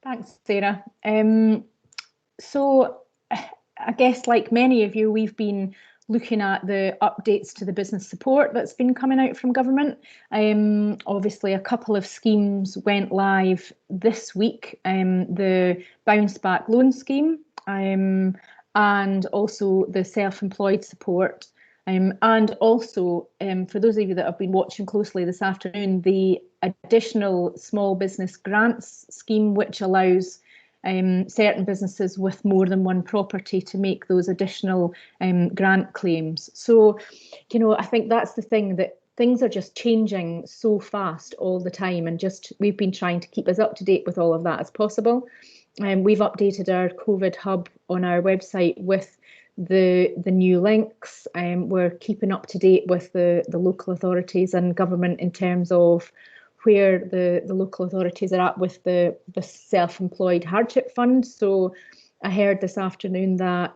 Thanks, Sarah. So I guess like many of you, we've been looking at the updates to the business support that's been coming out from government. Obviously, a couple of schemes went live this week, the bounce back loan scheme, and also the self-employed support. And also, for those of you that have been watching closely this afternoon, the additional small business grants scheme, which allows certain businesses with more than one property to make those additional grant claims. So, I think that's the thing, that things are just changing so fast all the time, and we've been trying to keep as up to date with all of that as possible. We've updated our COVID hub on our website with the new links. We're keeping up to date with the local authorities and government in terms of where the local authorities are at with the self-employed hardship fund. So I heard this afternoon that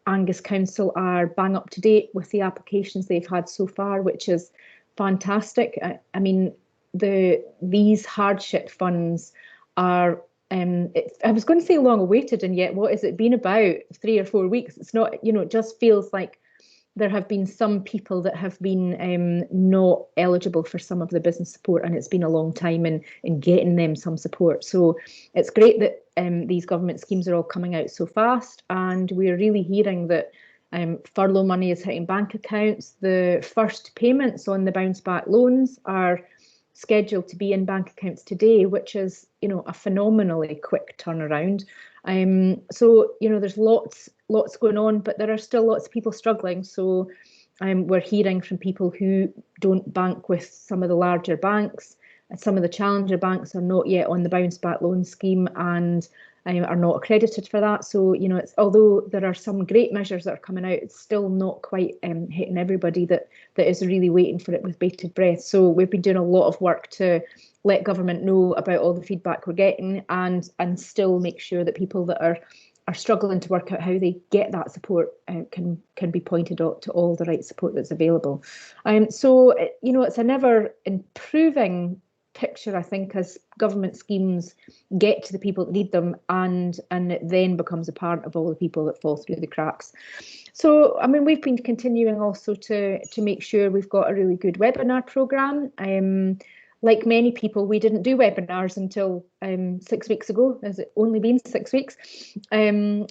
Angus Council are bang up to date with the applications they've had so far, which is fantastic. I mean, these hardship funds are I was going to say long awaited, and yet what has it been, about 3 or 4 weeks? It's not, it just feels like there have been some people that have been not eligible for some of the business support, and it's been a long time in getting them some support. So it's great that these government schemes are all coming out so fast, and we're really hearing that furlough money is hitting bank accounts. The first payments on the bounce back loans are scheduled to be in bank accounts today, which is, a phenomenally quick turnaround. So, there's lots going on, but there are still lots of people struggling. So we're hearing from people who don't bank with some of the larger banks. Some of the challenger banks are not yet on the bounce back loan scheme and are not accredited for that. So, it's, although there are some great measures that are coming out, it's still not quite hitting everybody that is really waiting for it with bated breath. So we've been doing a lot of work to let government know about all the feedback we're getting, and still make sure that people that are struggling to work out how they get that support can be pointed out to all the right support that's available. So, it's a never improving picture, I think, as government schemes get to the people that need them, and it then becomes a part of all the people that fall through the cracks. So, I mean, we've been continuing also to make sure we've got a really good webinar programme. Like many people, we didn't do webinars until 6 weeks ago. Has it only been 6 weeks? And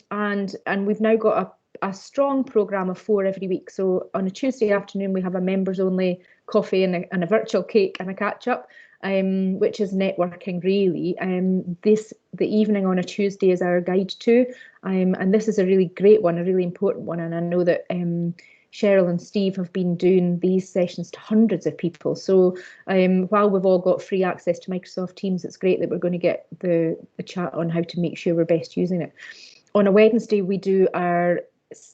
we've now got a strong programme of 4 every week. So on a Tuesday afternoon, we have a members only coffee and a virtual cake and a catch up, which is networking really. The evening on a Tuesday is our guide to, and this is a really great one, a really important one. And I know that Cheryl and Steve have been doing these sessions to hundreds of people. So while we've all got free access to Microsoft Teams, it's great that we're going to get the chat on how to make sure we're best using it. On a Wednesday, we do our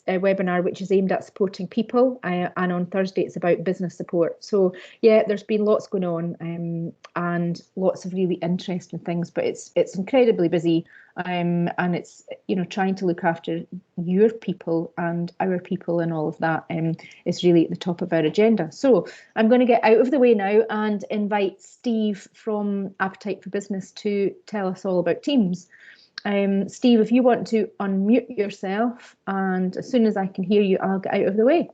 webinar, which is aimed at supporting people, and on Thursday it's about business support. So yeah, there's been lots going on, and lots of really interesting things, but it's incredibly busy, and it's trying to look after your people and our people and all of that is really at the top of our agenda. So I'm going to get out of the way now and invite Steve from Appetite for Business to tell us all about Teams. Steve, if you want to unmute yourself, and as soon as I can hear you, I'll get out of the way.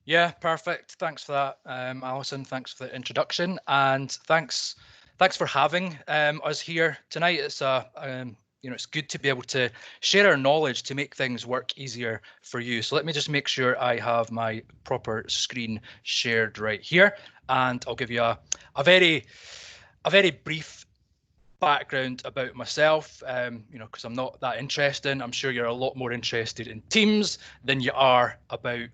Yeah, perfect. Thanks for that, Alison. Thanks for the introduction, and thanks for having us here tonight. It's it's good to be able to share our knowledge to make things work easier for you. So let me just make sure I have my proper screen shared right here, and I'll give you a very brief background about myself, because I'm not that interesting. I'm sure you're a lot more interested in Teams than you are about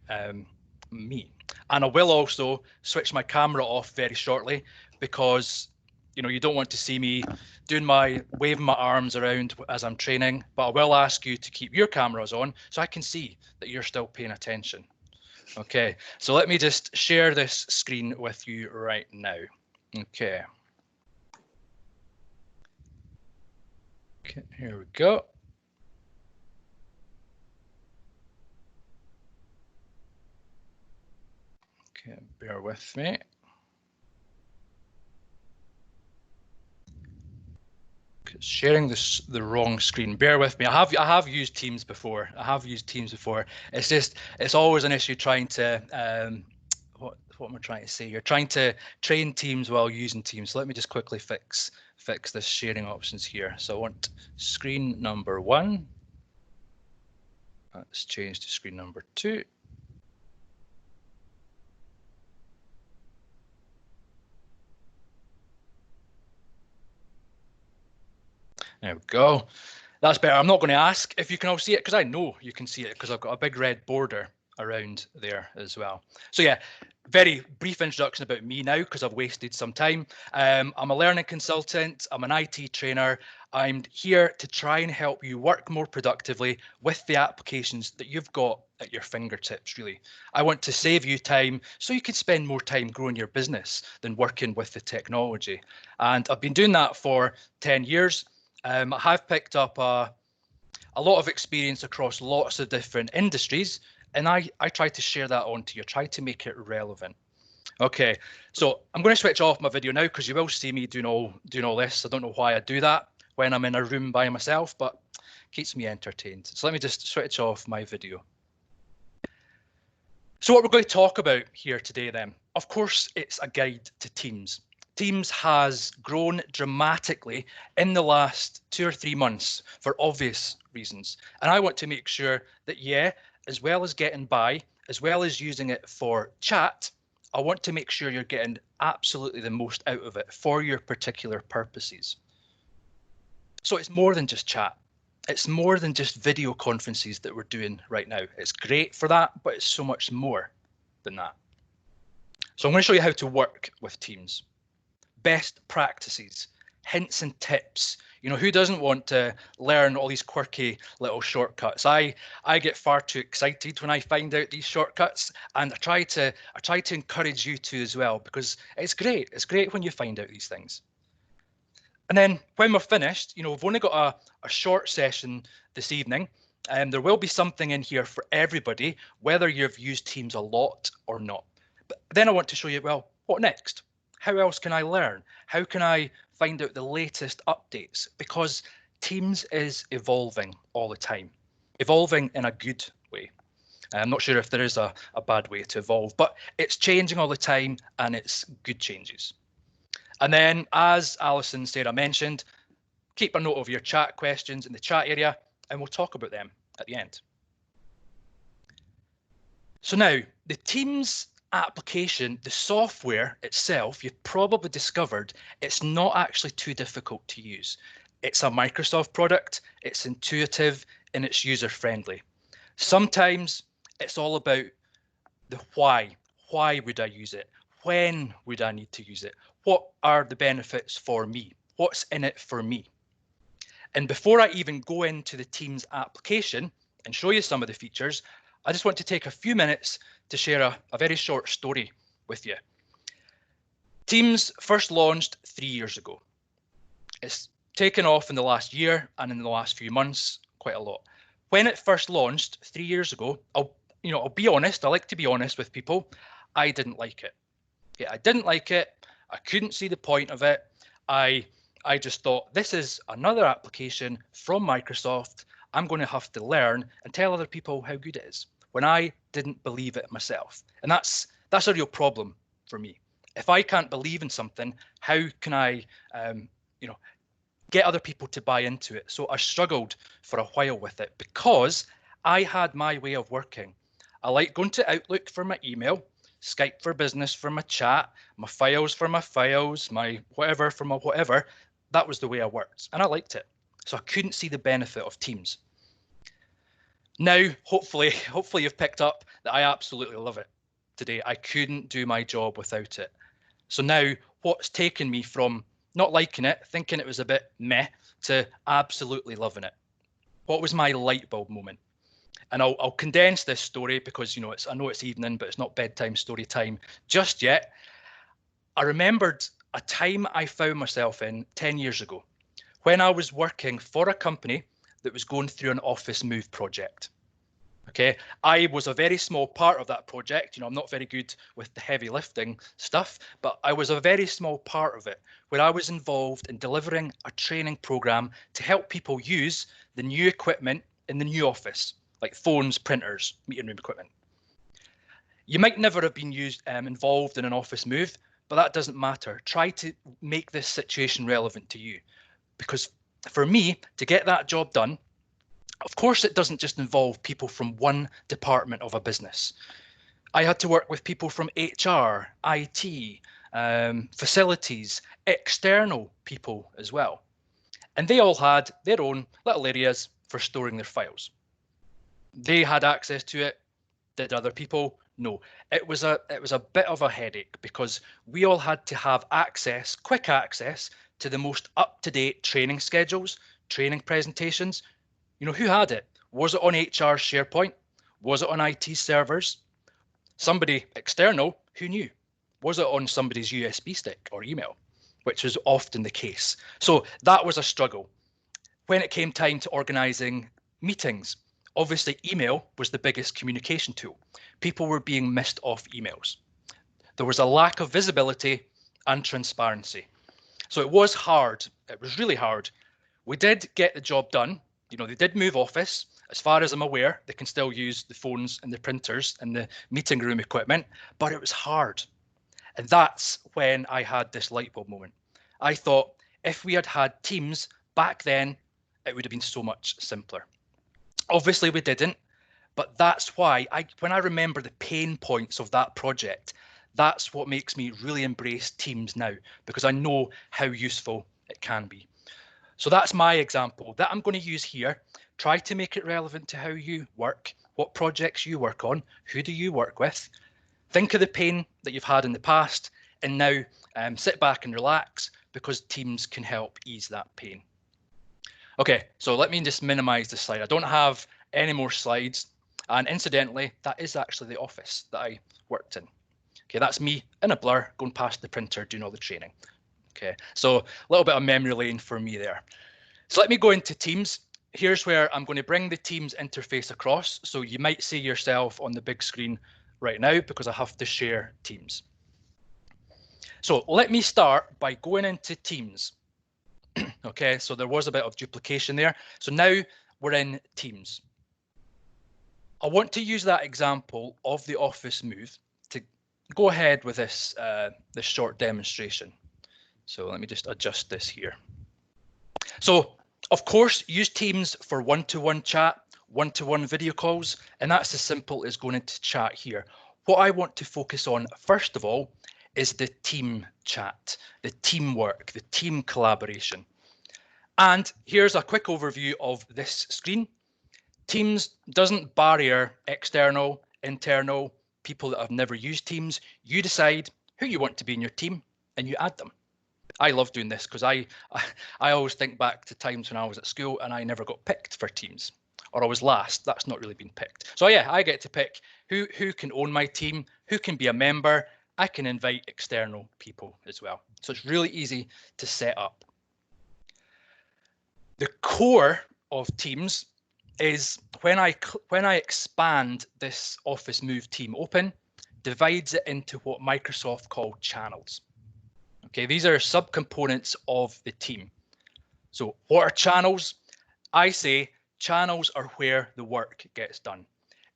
me. And I will also switch my camera off very shortly, because you don't want to see me waving my arms around as I'm training, but I will ask you to keep your cameras on so I can see that you're still paying attention. Okay, so let me just share this screen with you right now. Okay, here we go. Okay, bear with me. sharing this the wrong screen. Bear with me. I have used Teams before. It's always an issue trying to what am I trying to say here? Trying to train Teams while using Teams. So let me just quickly fix this sharing options here. So I want screen number 1. Let's change to screen number 2. There we go. That's better. I'm not going to ask if you can all see it, because I know you can see it because I've got a big red border around there as well. So yeah, very brief introduction about me now, because I've wasted some time. I'm a learning consultant. I'm an IT trainer. I'm here to try and help you work more productively with the applications that you've got at your fingertips, really. I want to save you time so you can spend more time growing your business than working with the technology. And I've been doing that for 10 years. I have picked up a lot of experience across lots of different industries, and I try to share that on to you, try to make it relevant. Okay, so I'm going to switch off my video now, because you will see me doing all this. I don't know why I do that when I'm in a room by myself, but it keeps me entertained. So let me just switch off my video. So what we're going to talk about here today then, of course, it's a guide to Teams. Teams has grown dramatically in the last 2 or 3 months for obvious reasons. And I want to make sure that, yeah, as well as getting by, as well as using it for chat, I want to make sure you're getting absolutely the most out of it for your particular purposes. So it's more than just chat. It's more than just video conferences that we're doing right now. It's great for that, but it's so much more than that. So I'm going to show you how to work with Teams. Best practices, hints and tips. You know, who doesn't want to learn all these quirky little shortcuts? I get far too excited when I find out these shortcuts, and I try to encourage you to as well, because it's great. It's great when you find out these things. And then when we're finished, you know, we've only got a short session this evening, and there will be something in here for everybody, whether you've used Teams a lot or not. But then I want to show you, well, what next? How else can I learn? How can I find out the latest updates? Because Teams is evolving all the time, evolving in a good way. I'm not sure if there is a bad way to evolve, but it's changing all the time, and it's good changes. And then, as Alison Sarah mentioned, keep a note of your chat questions in the chat area, and we'll talk about them at the end. So now, the Teams application, the software itself, you've probably discovered it's not actually too difficult to use. It's a Microsoft product, it's intuitive, and it's user-friendly. Sometimes it's all about the why. Why would I use it? When would I need to use it? What are the benefits for me? What's in it for me? And before I even go into the Teams application and show you some of the features, I just want to take a few minutes to share a very short story with you. Teams first launched 3 years ago. It's taken off in the last year, and in the last few months, quite a lot. When it first launched 3 years ago, I'll be honest, I like to be honest with people, I didn't like it. Yeah, I didn't like it. I couldn't see the point of it. I just thought, this is another application from Microsoft. I'm going to have to learn and tell other people how good it is, when I didn't believe it myself. And that's a real problem for me. If I can't believe in something, how can I get other people to buy into it? So I struggled for a while with it, because I had my way of working. I like going to Outlook for my email, Skype for business for my chat, my files for my files, my whatever for my whatever. That was the way I worked, and I liked it. So I couldn't see the benefit of Teams. Now, hopefully you've picked up that I absolutely love it today. I couldn't do my job without it. So now, what's taken me from not liking it, thinking it was a bit meh, to absolutely loving it? What was my light bulb moment? And I'll condense this story, because I know it's evening, but it's not bedtime story time just yet. I remembered a time I found myself in 10 years ago, when I was working for a company that was going through an office move project. Okay, I was a very small part of that project. You know, I'm not very good with the heavy lifting stuff, but I was a very small part of it, where I was involved in delivering a training program to help people use the new equipment in the new office, like phones, printers, meeting room equipment. You might never have been involved in an office move, but that doesn't matter. Try to make this situation relevant to you, because for me, to get that job done, of course, it doesn't just involve people from one department of a business. I had to work with people from HR, IT, facilities, external people as well. And they all had their own little areas for storing their files. They had access to it. Did other people? No. It was a bit of a headache, because we all had to have access, quick access, to the most up-to-date training schedules, training presentations. You know, who had it? Was it on HR SharePoint? Was it on IT servers? Somebody external, who knew? Was it on somebody's USB stick or email, which is often the case. So that was a struggle. When it came time to organising meetings, obviously email was the biggest communication tool. People were being missed off emails. There was a lack of visibility and transparency. So it was hard. It was really hard. We did get the job done. You know, they did move office. As far as I'm aware, they can still use the phones and the printers and the meeting room equipment, but it was hard. And that's when I had this light bulb moment. I thought, if we had had Teams back then, it would have been so much simpler. Obviously we didn't, but that's why when I remember the pain points of that project, that's what makes me really embrace Teams now, because I know how useful it can be. So that's my example that I'm going to use here. Try to make it relevant to how you work, what projects you work on, who do you work with. Think of the pain that you've had in the past, and now sit back and relax, because Teams can help ease that pain. Okay, so let me just minimize the slide. I don't have any more slides. And incidentally, that is actually the office that I worked in. Okay, that's me in a blur going past the printer doing all the training. Okay, so a little bit of memory lane for me there. So let me go into Teams. Here's where I'm going to bring the Teams interface across. So you might see yourself on the big screen right now, because I have to share Teams. So let me start by going into Teams. Okay, so there was a bit of duplication there. So now we're in Teams. I want to use that example of the office move to go ahead with this, this short demonstration. So let me just adjust this here. So of course, use Teams for one-to-one chat, one-to-one video calls, and that's as simple as going into chat here. What I want to focus on first of all is the team chat, the teamwork, the team collaboration. And here's a quick overview of this screen. Teams doesn't barrier external, internal, people that have never used Teams. You decide who you want to be in your team and you add them. I love doing this because I always think back to times when I was at school and I never got picked for Teams, or I was last. That's not really been picked. So yeah, I get to pick who can own my team, who can be a member. I can invite external people as well. So it's really easy to set up. The core of Teams is when I expand this Office Move team open, divides it into what Microsoft call channels. Okay, these are subcomponents of the team. So what are channels? I say channels are where the work gets done.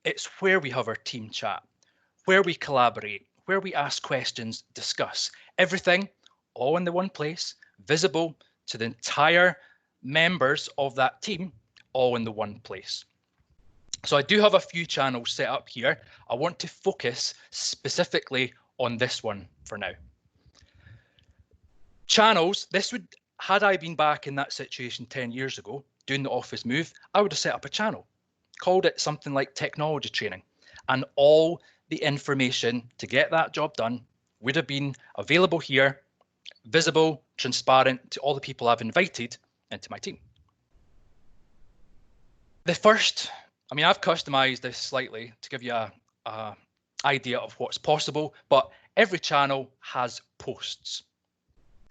It's where we have our team chat, where we collaborate, where we ask questions, discuss everything, all in the one place, visible to the entire members of that team, all in the one place. So I do have a few channels set up here. I want to focus specifically on this one for now. Channels, this would, had I been back in that situation 10 years ago, doing the office move, I would have set up a channel, called it something like technology training, and all the information to get that job done would have been available here, visible, transparent to all the people I've invited into my team. The first, I mean, I've customized this slightly to give you a idea of what's possible, but every channel has posts.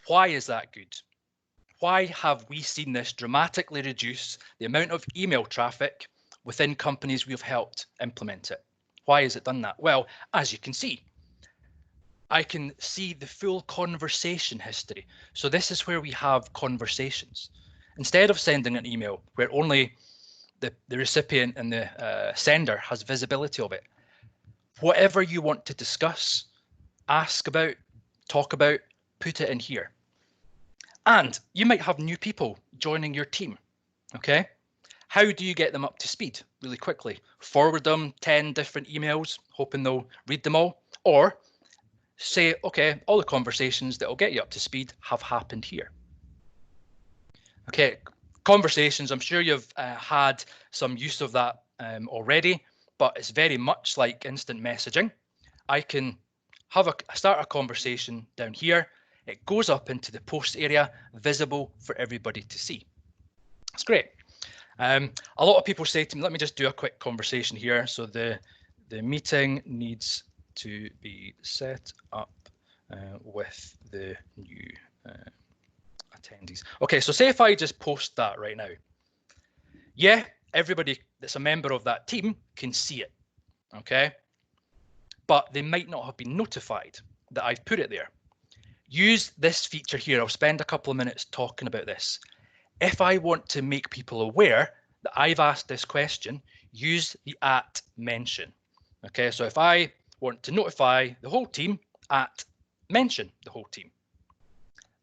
Why is that good? Why have we seen this dramatically reduce the amount of email traffic within companies we've helped implement it. Why has it done that? Well, as you can see, I can see the full conversation history. So this is where we have conversations. Instead of sending an email where only the recipient and the sender has visibility of it, whatever you want to discuss, ask about, talk about, put it in here. And you might have new people joining your team, okay? How do you get them up to speed really quickly? Forward them 10 different emails, hoping they'll read them all, or say, okay, all the conversations that will get you up to speed have happened here. Okay, conversations, I'm sure you've had some use of that already, but it's very much like instant messaging. I can have start a conversation down here. It goes up into the post area, visible for everybody to see. That's great. A lot of people say to me, let me just do a quick conversation here. So the meeting needs to be set up with the new attendees. Okay, so say if I just post that right now. Yeah, everybody that's a member of that team can see it, okay? But they might not have been notified that I've put it there. Use this feature here. I'll spend a couple of minutes talking about this. If I want to make people aware that I've asked this question, use the @ mention. Okay, so if I want to notify the whole team, mention the whole team.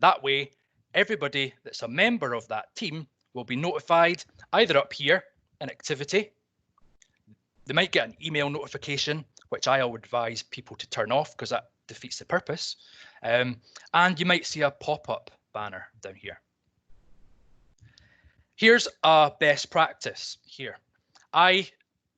That way, everybody that's a member of that team will be notified either up here in activity. They might get an email notification, which I would advise people to turn off because that defeats the purpose. And you might see a pop-up banner down here. Here's a best practice here. I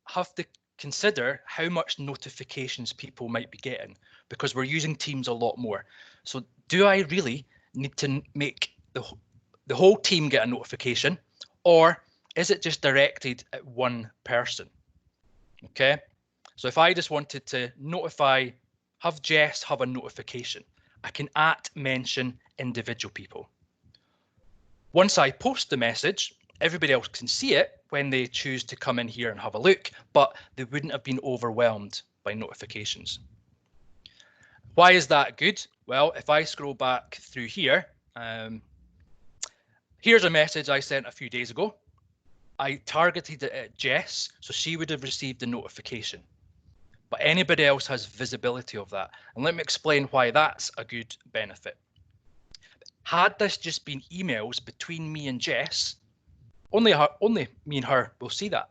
have to consider how much notifications people might be getting because we're using Teams a lot more. So do I really need to make the whole team get a notification, or is it just directed at one person? Okay, so if I just wanted to notify, have Jess have a notification, I can @ mention individual people. Once I post the message, everybody else can see it when they choose to come in here and have a look, but they wouldn't have been overwhelmed by notifications. Why is that good? Well, if I scroll back through here, here's a message I sent a few days ago. I targeted it at Jess, so she would have received the notification. But anybody else has visibility of that. And let me explain why that's a good benefit. Had this just been emails between me and Jess, only me and her will see that.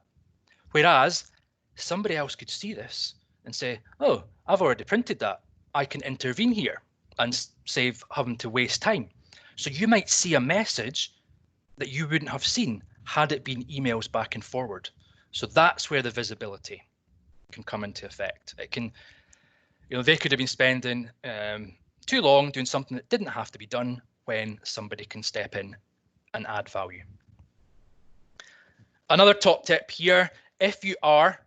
Whereas somebody else could see this and say, oh, I've already printed that. I can intervene here and save having to waste time. So you might see a message that you wouldn't have seen had it been emails back and forward. So that's where the visibility can come into effect. It can, they could have been spending too long doing something that didn't have to be done when somebody can step in and add value. Another top tip here, if you are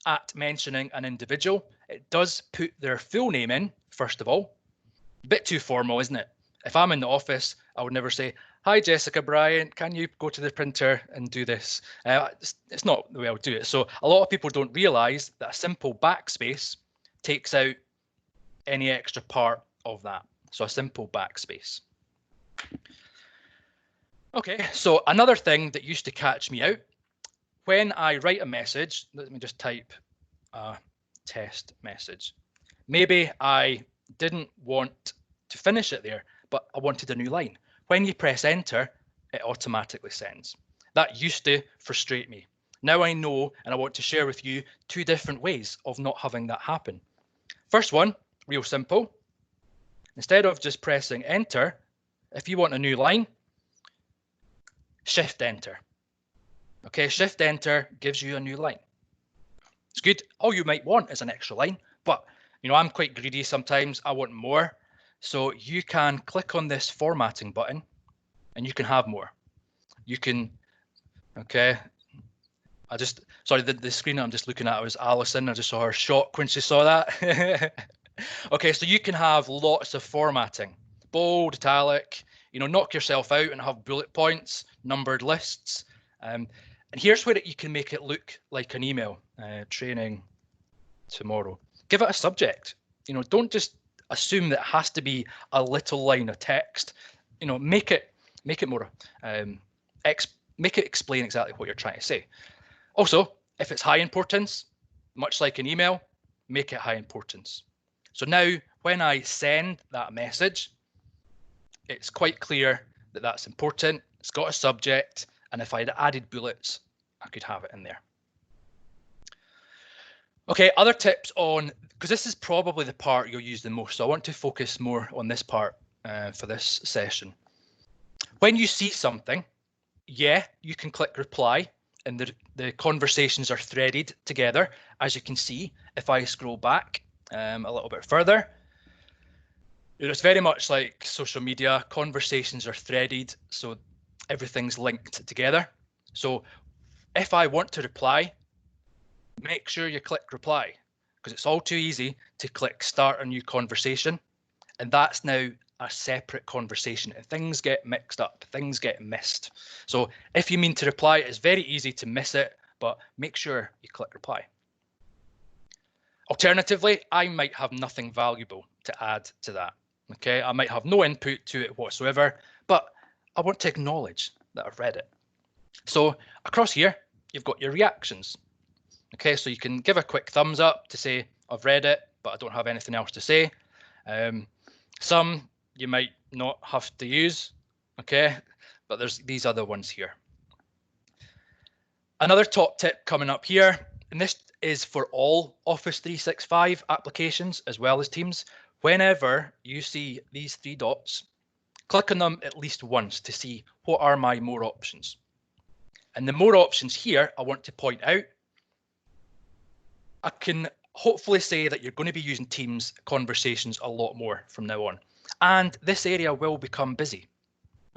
@ mentioning an individual, it does put their full name in, first of all. A bit too formal, isn't it? If I'm in the office, I would never say, hi, Jessica Bryant, can you go to the printer and do this? It's not the way I would do it. So a lot of people don't realize that a simple backspace takes out any extra part of that. So a simple backspace. Okay, so another thing that used to catch me out, when I write a message, let me just type a test message. Maybe I didn't want to finish it there, but I wanted a new line. When you press enter, it automatically sends. That used to frustrate me. Now I know, and I want to share with you 2 different ways of not having that happen. First one, real simple. Instead of just pressing enter, if you want a new line, shift enter. Okay, shift enter gives you a new line. It's good. All you might want is an extra line, but I'm quite greedy sometimes. I want more. So you can click on this formatting button and you can have more. You can, okay. Sorry, the screen I'm just looking at was Alison. I just saw her shock when she saw that. Okay, so you can have lots of formatting, bold, italic, knock yourself out and have bullet points, numbered lists. And here's where you can make it look like an email. Training tomorrow. Give it a subject. Don't just assume that it has to be a little line of text. Make it more. Make it explain exactly what you're trying to say. Also, if it's high importance, much like an email, make it high importance. So now when I send that message, it's quite clear that that's important. It's got a subject, and if I'd added bullets, I could have it in there. Okay, other tips on, because this is probably the part you'll use the most, so I want to focus more on this part for this session. When you see something, yeah, you can click reply, and the conversations are threaded together, as you can see. If I scroll back a little bit further, it's very much like social media. Conversations are threaded, so everything's linked together. So if I want to reply, make sure you click reply, because it's all too easy to click start a new conversation, and that's now a separate conversation, and things get mixed up, things get missed. So if you mean to reply, it's very easy to miss it, but make sure you click reply. Alternatively, I might have nothing valuable to add to that. Okay, I might have no input to it whatsoever, but I want to acknowledge that I've read it. So across here, you've got your reactions. Okay, so you can give a quick thumbs up to say, I've read it, but I don't have anything else to say. Some you might not have to use, okay, but there's these other ones here. Another top tip coming up here, and this is for all Office 365 applications as well as Teams. Whenever you see these three dots, click on them at least once to see what are my more options. And the more options here, I want to point out, I can hopefully say that you're going to be using Teams conversations a lot more from now on. And this area will become busy.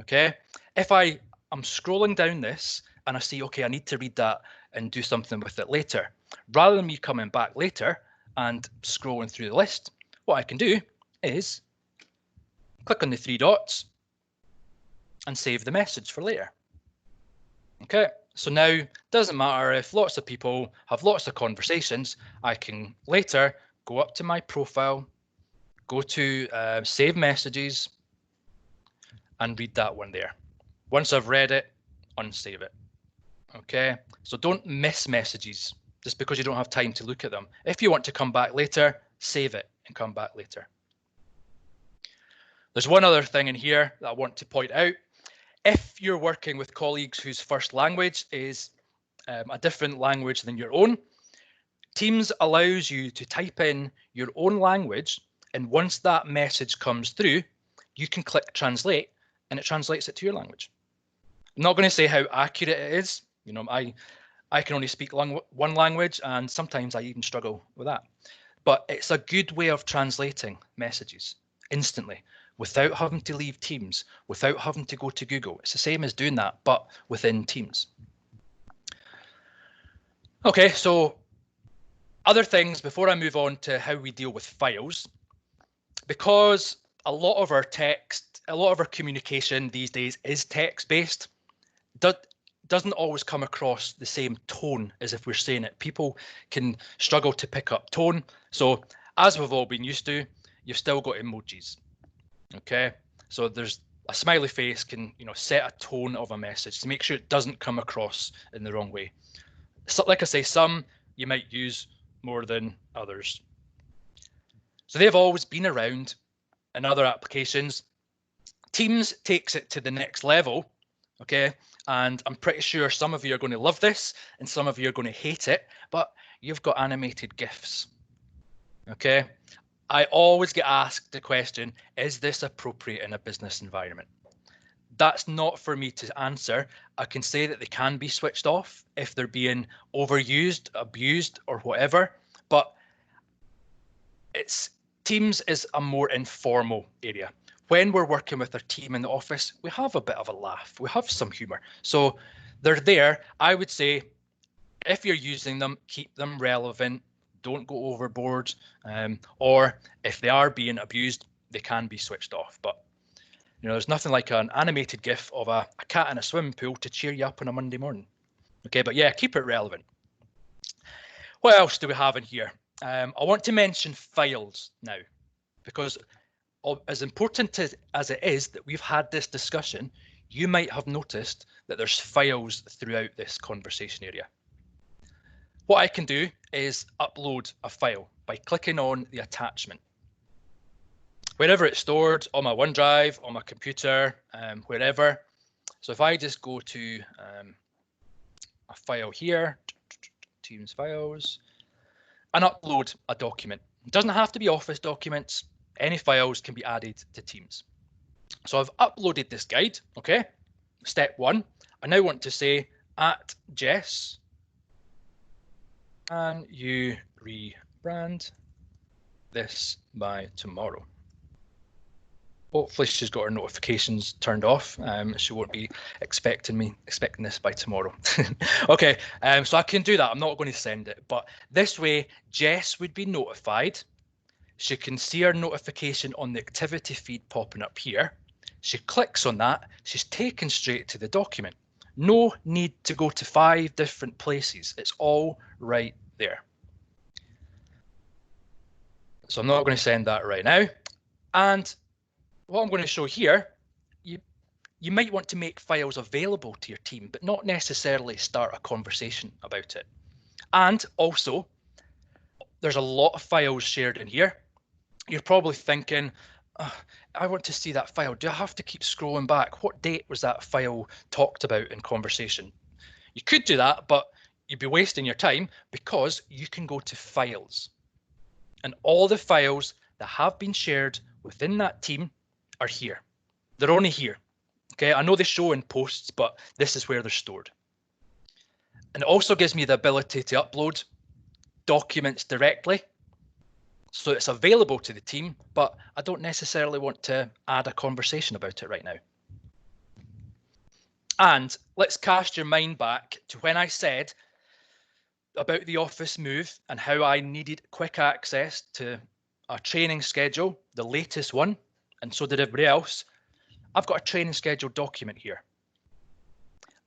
Okay, if I'm scrolling down this and I see, okay, I need to read that and do something with it later, rather than me coming back later and scrolling through the list, what I can do is click on the three dots and save the message for later. Okay, so now doesn't matter if lots of people have lots of conversations, I can later go up to my profile, go to save messages, and read that one there. Once I've read it, unsave it. Okay, so don't miss messages just because you don't have time to look at them. If you want to come back later, save it and come back later. There's one other thing in here that I want to point out. If you're working with colleagues whose first language is a different language than your own, Teams allows you to type in your own language, and once that message comes through, you can click translate and it translates it to your language. I'm not going to say how accurate it is. I can only speak one language, and sometimes I even struggle with that. But it's a good way of translating messages instantly without having to leave Teams, without having to go to Google. It's the same as doing that, but within Teams. Okay, so other things before I move on to how we deal with files, because a lot of our text, a lot of our communication these days is text-based, doesn't always come across the same tone as if we're saying it. People can struggle to pick up tone. So as we've all been used to, you've still got emojis. Okay, so there's a smiley face can set a tone of a message to make sure it doesn't come across in the wrong way. So like I say, some you might use more than others. So they've always been around in other applications. Teams takes it to the next level. Okay, and I'm pretty sure some of you are going to love this and some of you are going to hate it, but you've got animated GIFs. Okay, I always get asked the question, is this appropriate in a business environment? That's not for me to answer. I can say that they can be switched off if they're being overused, abused, or whatever, but Teams is a more informal area. When we're working with our team in the office, we have a bit of a laugh, we have some humor. So they're there. I would say if you're using them, keep them relevant, don't go overboard, or if they are being abused, they can be switched off. But there's nothing like an animated GIF of a cat in a swimming pool to cheer you up on a Monday morning. Okay, but yeah, keep it relevant. What else do we have in here? I want to mention files now, because as important as it is that we've had this discussion, you might have noticed that there's files throughout this conversation area. What I can do is upload a file by clicking on the attachment. Wherever it's stored, on my OneDrive, on my computer, wherever. So if I just go to a file here, Teams files, and upload a document. It doesn't have to be Office documents. Any files can be added to Teams. So I've uploaded this guide, okay? Step 1, I now want to say @Jess, and you rebrand this by tomorrow. Hopefully she's got her notifications turned off. She won't be expecting this by tomorrow. Okay, so I can do that. I'm not going to send it, but this way Jess would be notified. She can see her notification on the activity feed popping up here. She clicks on that, she's taken straight to the document. No need to go to 5 different places. It's all right there. So I'm not going to send that right now. And what I'm going to show here, you might want to make files available to your team, but not necessarily start a conversation about it. And also, there's a lot of files shared in here. You're probably thinking, I want to see that file. Do I have to keep scrolling back? What date was that file talked about in conversation? You could do that, but you'd be wasting your time, because you can go to files. And all the files that have been shared within that team are here. They're only here. Okay, I know they show in posts, but this is where they're stored. And it also gives me the ability to upload documents directly. So it's available to the team, but I don't necessarily want to add a conversation about it right now. And let's cast your mind back to when I said about the office move and how I needed quick access to a training schedule, the latest one, and so did everybody else. I've got a training schedule document here.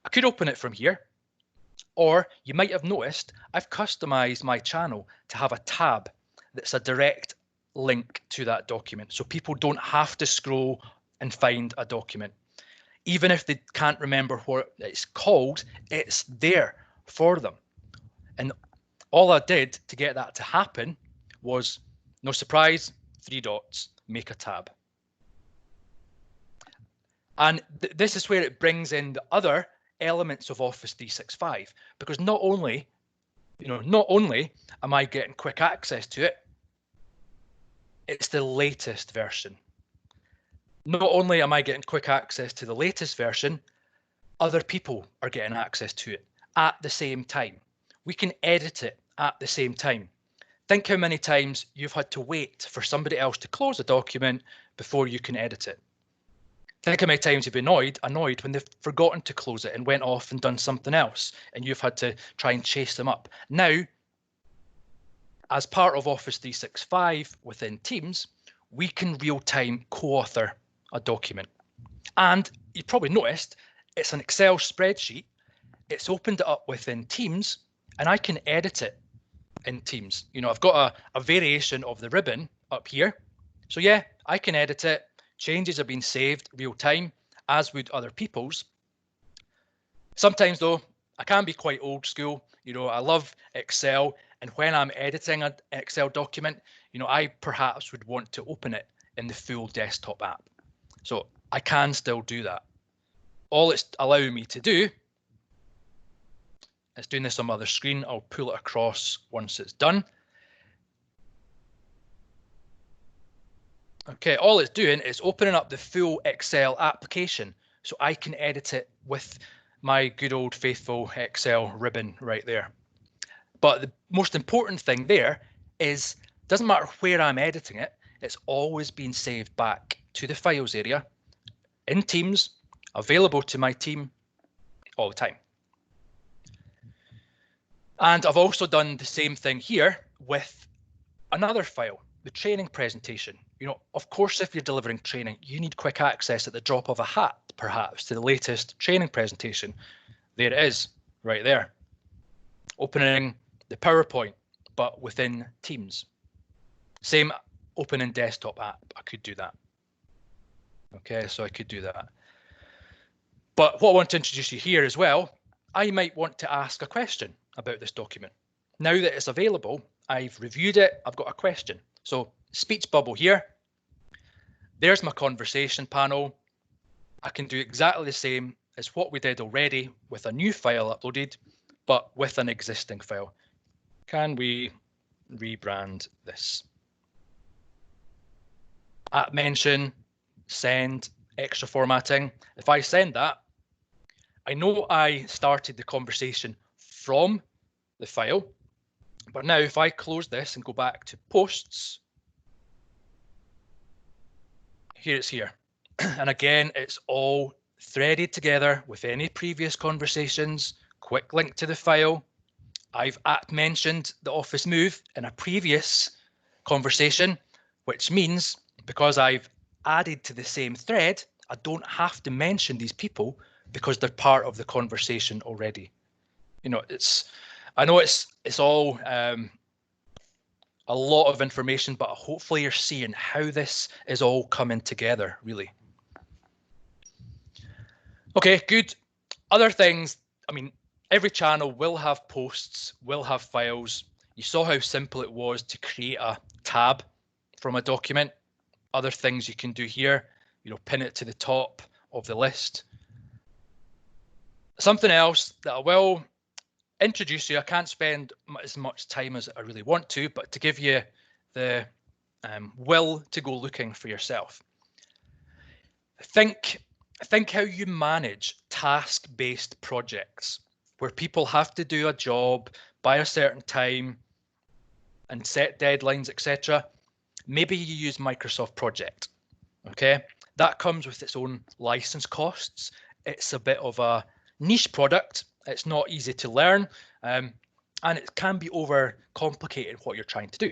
I could open it from here, or you might have noticed I've customized my channel to have a tab that's a direct link to that document, so people don't have to scroll and find a document. Even if they can't remember what it's called, it's there for them. And all I did to get that to happen was, no surprise, 3 dots, make a tab. And this is where it brings in the other elements of Office 365, because not only am I getting quick access to it, it's the latest version. Not only am I getting quick access to the latest version, other people are getting access to it at the same time. We can edit it at the same time. Think how many times you've had to wait for somebody else to close a document before you can edit it. Think how many times you've been annoyed when they've forgotten to close it and went off and done something else, and you've had to try and chase them up. Now, as part of Office 365 within Teams, we can real-time co-author a document. And you probably noticed it's an Excel spreadsheet. It's opened it up within Teams, and I can edit it in Teams. You know, I've got a variation of the ribbon up here. So yeah, I can edit it. Changes have been saved real time, as would other people's. Sometimes though, I can be quite old school. You know, I love Excel, and when I'm editing an Excel document, you know, I perhaps would want to open it in the full desktop app. So I can still do that. All it's allowing me to do, it's doing this on my other screen. I'll pull it across once it's done. Okay, all it's doing is opening up the full Excel application, so I can edit it with my good old faithful Excel ribbon right there. But the most important thing there is, doesn't matter where I'm editing it, it's always been saved back to the files area in Teams, available to my team all the time. And I've also done the same thing here with another file, the training presentation. You know, of course, if you're delivering training, you need quick access at the drop of a hat, perhaps, to the latest training presentation. There it is. right there. Opening the PowerPoint, but within Teams. Same opening desktop app, I could do that. Okay, so I could do that. But what I want to introduce you here as well, I might want to ask a question about this document. Now that it's available, I've reviewed it, I've got a question. So speech bubble here. There's my conversation panel. I can do exactly the same as what we did already with a new file uploaded, but with an existing file. Can we rebrand this? At mention, send, extra formatting. If I send that, I know I started the conversation from the file, but now if I close this and go back to posts, here it's here. And again, it's all threaded together with any previous conversations, quick link to the file. I've mentioned the office move in a previous conversation, which means because I've added to the same thread, I don't have to mention these people because they're part of the conversation already. You know, I know it's all a lot of information, but hopefully you're seeing how this is all coming together, really. Okay, good. Other things, I mean, every channel will have posts, will have files. You saw how simple it was to create a tab from a document. Other things you can do here, you know, pin it to the top of the list. Something else that I will introduce you, I can't spend as much time as I really want to, but to give you the will to go looking for yourself. Think how you manage task-based projects where people have to do a job by a certain time and set deadlines, etc. Maybe you use Microsoft Project. Okay, that comes with its own license costs. It's a bit of a niche product. It's not easy to learn, and it can be over complicated what you're trying to do.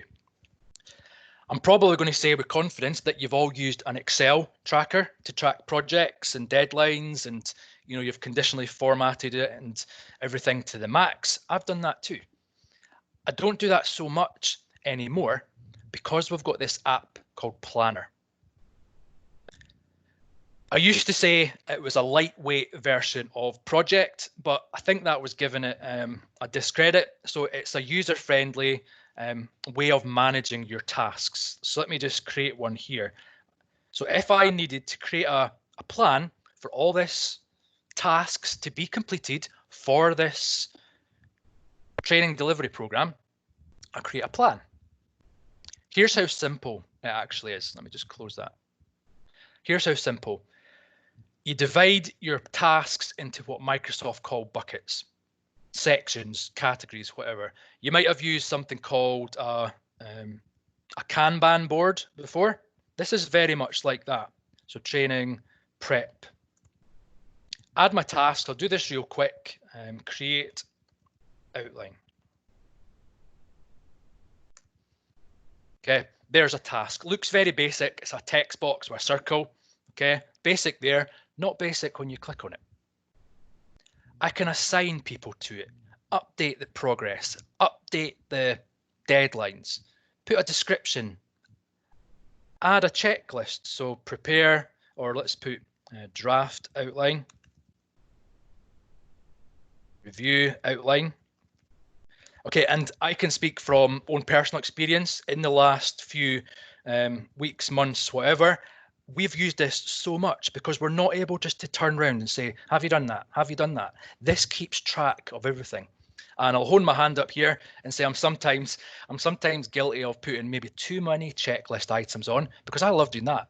I'm probably going to say with confidence that you've all used an Excel tracker to track projects and deadlines, and you know, you've conditionally formatted it and everything to the max. I've done that too. I don't do that so much anymore because we've got this app called Planner. I used to say it was a lightweight version of Project, but I think that was giving it a discredit. So it's a user-friendly way of managing your tasks. So let me just create one here. So if I needed to create a plan for all this tasks to be completed for this training delivery program, I create a plan. Here's how simple it actually is. Let me just close that. Here's how simple. You divide your tasks into what Microsoft call buckets, sections, categories, whatever. You might have used something called a Kanban board before. This is very much like that. So training, prep. Add my tasks. I'll do this real quick. Create outline. Okay, there's a task. Looks very basic. It's a text box with a circle. Okay, basic there, not basic when you click on it. I can assign people to it, update the progress, update the deadlines, put a description, add a checklist. So prepare, or let's put draft outline, review outline. Okay, and I can speak from own personal experience in the last few weeks, months, whatever. We've used this so much because we're not able just to turn around and say, have you done that? Have you done that? This keeps track of everything. And I'll hold my hand up here and say I'm sometimes guilty of putting maybe too many checklist items on because I love doing that.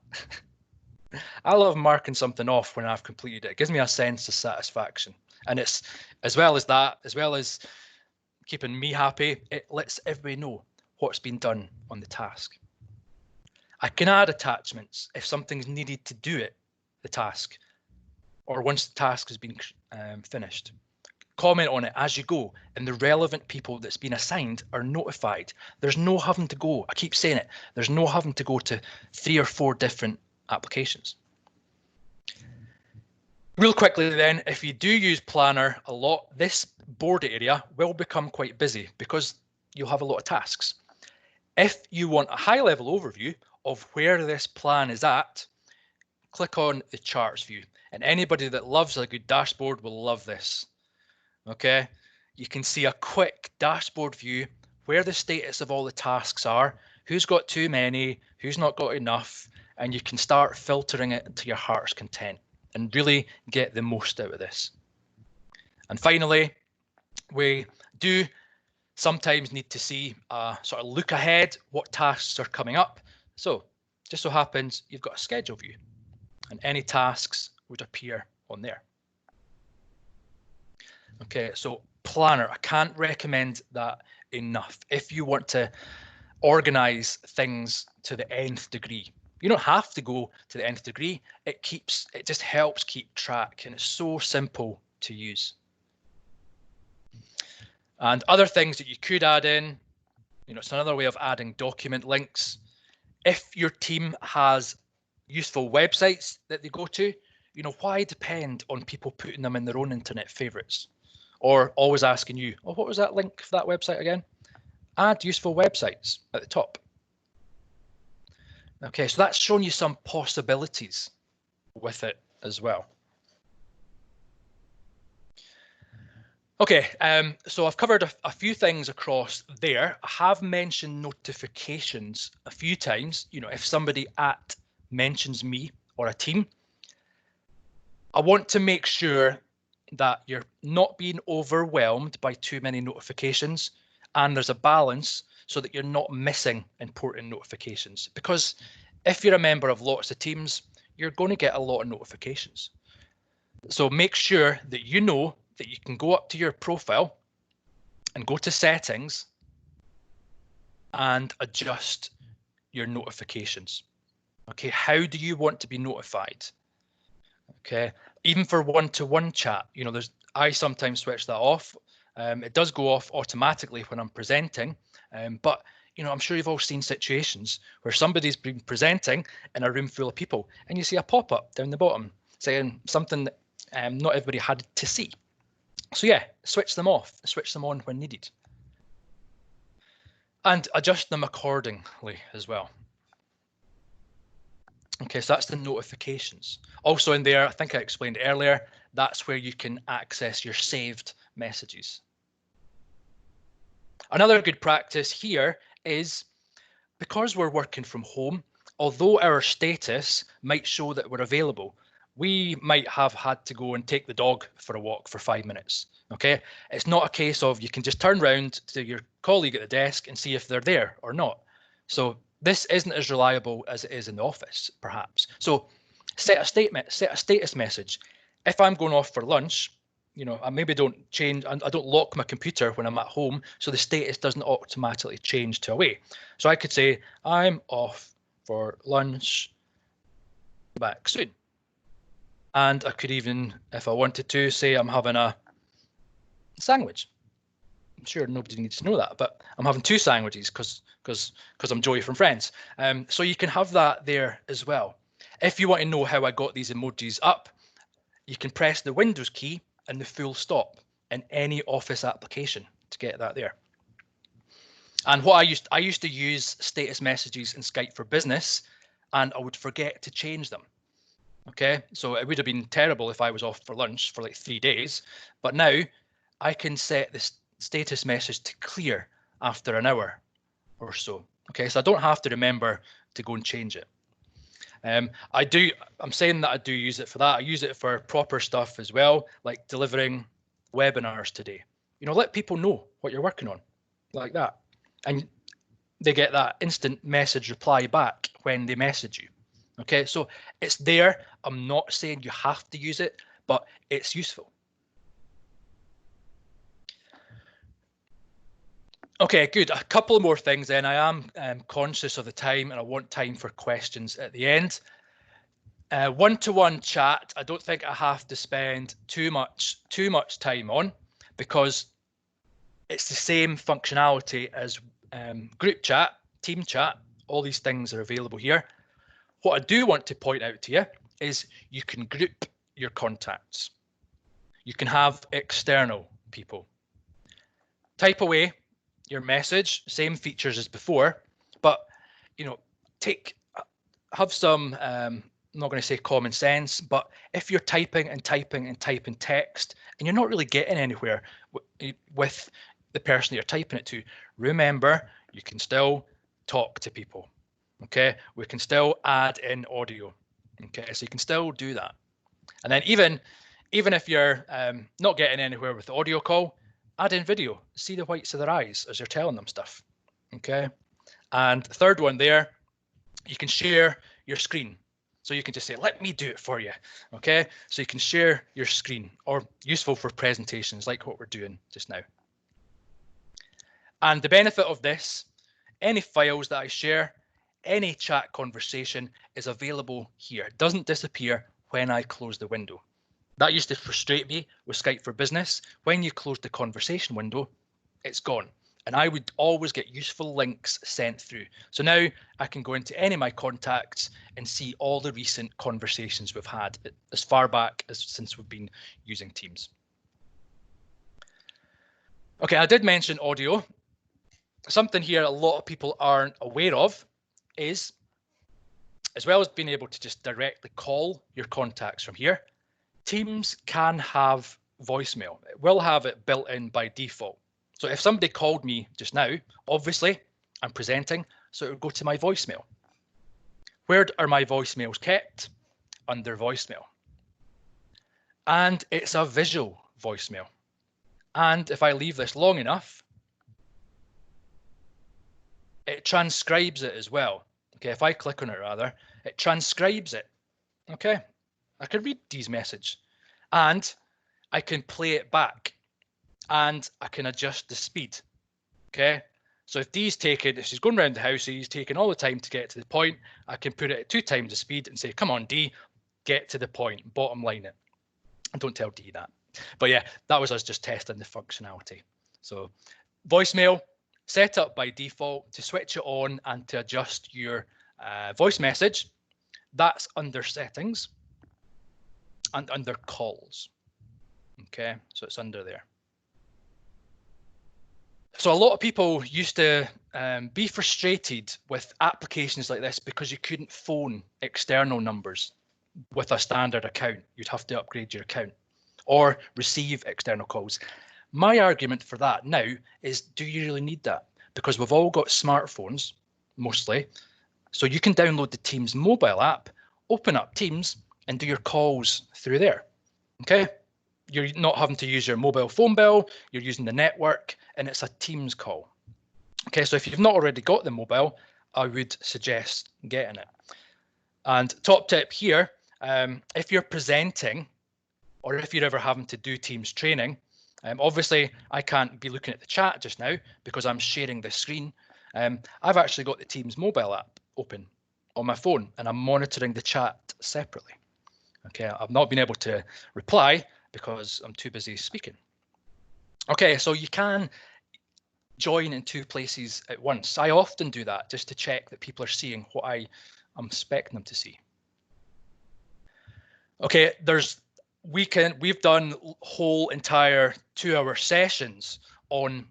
I love marking something off when I've completed it. It gives me a sense of satisfaction. And it's as well as that, as well as keeping me happy, it lets everybody know what's been done on the task. I can add attachments if something's needed to do it, the task, or once the task has been finished. Comment on it as you go, and the relevant people that's been assigned are notified. There's no having to go, I keep saying it, there's no having to go to 3 or 4 different applications. Real quickly then, if you do use Planner a lot, this board area will become quite busy because you'll have a lot of tasks. If you want a high-level overview of where this plan is at, click on the charts view. And anybody that loves a good dashboard will love this. Okay, you can see a quick dashboard view where the status of all the tasks are, who's got too many, who's not got enough, and you can start filtering it to your heart's content and really get the most out of this. And finally, we do sometimes need to see a sort of look ahead, what tasks are coming up. So just so happens you've got a schedule view and any tasks would appear on there. Okay, so Planner, I can't recommend that enough. If you want to organize things to the nth degree, you don't have to go to the nth degree. It just helps keep track, and it's so simple to use. And other things that you could add in, it's another way of adding document links. If your team has useful websites that they go to, why depend on people putting them in their own internet favorites or always asking you, oh, what was that link for that website again? Add useful websites at the top. Okay, so that's shown you some possibilities with it as well. Okay, so I've covered a few things across there. I have mentioned notifications a few times. If somebody mentions me or a team, I want to make sure that you're not being overwhelmed by too many notifications and there's a balance so that you're not missing important notifications. Because if you're a member of lots of teams, you're going to get a lot of notifications. So make sure that you know that you can go up to your profile and go to settings and adjust your notifications. Okay, how do you want to be notified? Okay, even for one-to-one chat, I sometimes switch that off. It does go off automatically when I'm presenting, but I'm sure you've all seen situations where somebody's been presenting in a room full of people and you see a pop-up down the bottom saying something that not everybody had to see. So yeah, switch them off, switch them on when needed. And adjust them accordingly as well. Okay, so that's the notifications. Also in there, I think I explained earlier, that's where you can access your saved messages. Another good practice here is, because we're working from home, although our status might show that we're available, we might have had to go and take the dog for a walk for 5 minutes. Okay, it's not a case of you can just turn around to your colleague at the desk and see if they're there or not. So this isn't as reliable as it is in the office, perhaps. So set a status message. If I'm going off for lunch, I maybe don't change, I don't lock my computer when I'm at home, so the status doesn't automatically change to away. So I could say, I'm off for lunch, back soon. And I could even, if I wanted to, say I'm having a sandwich. I'm sure nobody needs to know that, but I'm having 2 sandwiches because I'm Joey from Friends. So you can have that there as well. If you want to know how I got these emojis up, you can press the Windows key and the full stop in any Office application to get that there. And what I used to use status messages in Skype for Business, and I would forget to change them. Okay, so it would have been terrible if I was off for lunch for like 3 days, but now I can set the status message to clear after an hour or so. Okay, so I don't have to remember to go and change it. I'm saying that I do use it for that. I use it for proper stuff as well, like delivering webinars today. Let people know what you're working on, like that. And they get that instant message reply back when they message you. Okay, so it's there. I'm not saying you have to use it, but it's useful. Okay, good. A couple more things then. I am conscious of the time and I want time for questions at the end. One-to-one chat, I don't think I have to spend too much time on, because it's the same functionality as group chat, team chat. All these things are available here. What I do want to point out to you is you can group your contacts. You can have external people. Type away your message, same features as before, but have some, I'm not going to say common sense, but if you're typing and typing and typing text and you're not really getting anywhere with the person that you're typing it to, remember you can still talk to people. Okay, we can still add in audio. Okay, so you can still do that. And then even if you're not getting anywhere with the audio call, add in video. See the whites of their eyes as you're telling them stuff. Okay, and the third one there, you can share your screen. So you can just say, let me do it for you. Okay, so you can share your screen, or useful for presentations like what we're doing just now. And the benefit of this, any files that I share, any chat conversation is available here. It doesn't disappear when I close the window. That used to frustrate me with Skype for Business. When you close the conversation window, it's gone. And I would always get useful links sent through. So now I can go into any of my contacts and see all the recent conversations we've had as far back as since we've been using Teams. Okay, I did mention audio. Something here a lot of people aren't aware of is, as well as being able to just directly call your contacts from here, Teams can have voicemail. It will have it built in by default. So if somebody called me just now, obviously I'm presenting, so it would go to my voicemail. Where are my voicemails kept? Under voicemail. And it's a visual voicemail. And if I leave this long enough, it transcribes it as well. Okay, if I click on it rather, it transcribes it. Okay, I can read these messages and I can play it back and I can adjust the speed. Okay, so if Dee's taking, if she's going around the house, he's taking all the time to get to the point, I can put it at 2 times the speed and say, come on, Dee, get to the point, bottom line it. And don't tell Dee that. But yeah, that was us just testing the functionality. So voicemail, set up by default to switch it on and to adjust your voice message. That's under settings and under calls. Okay, so it's under there. So a lot of people used to be frustrated with applications like this because you couldn't phone external numbers with a standard account. You'd have to upgrade your account or receive external calls. My argument for that now is, do you really need that? Because we've all got smartphones, mostly. So you can download the Teams mobile app, open up Teams and do your calls through there. Okay, you're not having to use your mobile phone bill, you're using the network and it's a Teams call. Okay, so if you've not already got the mobile, I would suggest getting it. And top tip here, if you're presenting or if you're ever having to do Teams training, obviously I can't be looking at the chat just now because I'm sharing the screen. I've actually got the Teams mobile app open on my phone and I'm monitoring the chat separately. Okay, I've not been able to reply because I'm too busy speaking. Okay, so you can join in 2 places at once. I often do that just to check that people are seeing what I'm expecting them to see. Okay, we've done whole entire 2-hour sessions on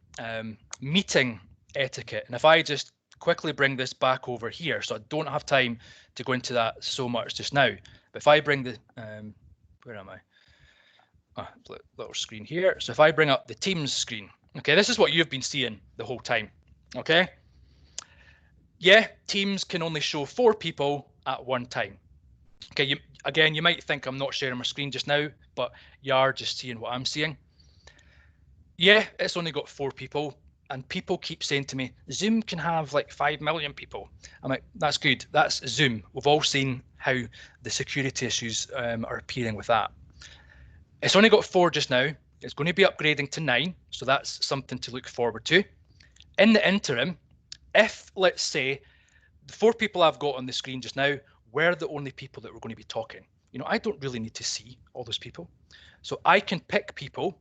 meeting etiquette. And if I just quickly bring this back over here, so I don't have time to go into that so much just now. But if I bring the, where am I? Little screen here. So if I bring up the Teams screen, okay, this is what you've been seeing the whole time. Okay. Yeah, Teams can only show 4 people at one time. Okay, again, you might think I'm not sharing my screen just now, but you are just seeing what I'm seeing. Yeah, it's only got 4 people, and people keep saying to me, Zoom can have like 5 million people. I'm like, that's good. That's Zoom. We've all seen how the security issues are appearing with that. It's only got 4 just now. It's going to be upgrading to 9, so that's something to look forward to. In the interim, if, let's say, the 4 people I've got on the screen just now were the only people that were going to be talking, you know, I don't really need to see all those people. So I can pick people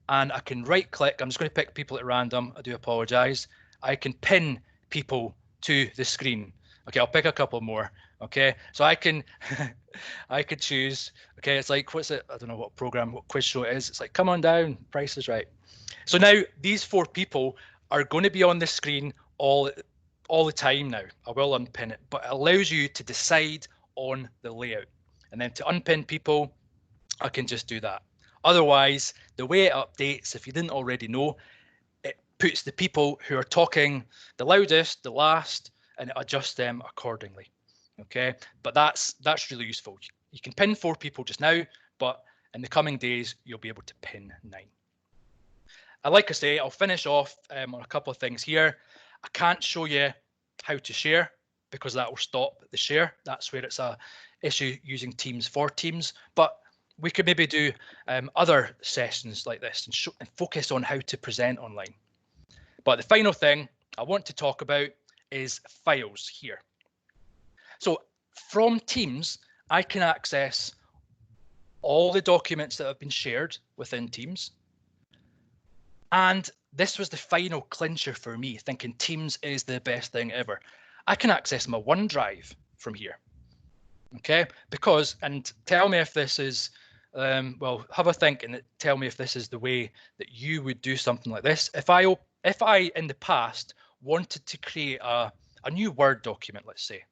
and I can right click. I'm just going to pick people at random. I do apologize. I can pin people to the screen. Okay, I'll pick a couple more. Okay, so I can I could choose, okay, it's like, what's it? I don't know what program, what quiz show it is. It's like, come on down, Price is Right. So now these 4 people are going to be on the screen all the time now. I will unpin it, but it allows you to decide on the layout. And then to unpin people, I can just do that. Otherwise, the way it updates, if you didn't already know, it puts the people who are talking the loudest, the last, and it adjusts them accordingly. Okay, but that's really useful. You can pin 4 people just now, but in the coming days, you'll be able to pin 9. And like I say, I'll finish off on a couple of things here. I can't show you how to share because that will stop the share. That's where it's a issue using Teams for Teams. But we could maybe do other sessions like this and focus on how to present online. But the final thing I want to talk about is files here. So from Teams, I can access all the documents that have been shared within Teams. And this was the final clincher for me, thinking Teams is the best thing ever. I can access my OneDrive from here. Okay, because, and tell me if this is, well, have a think and tell me if this is the way that you would do something like this. If I in the past wanted to create a new Word document, let's say,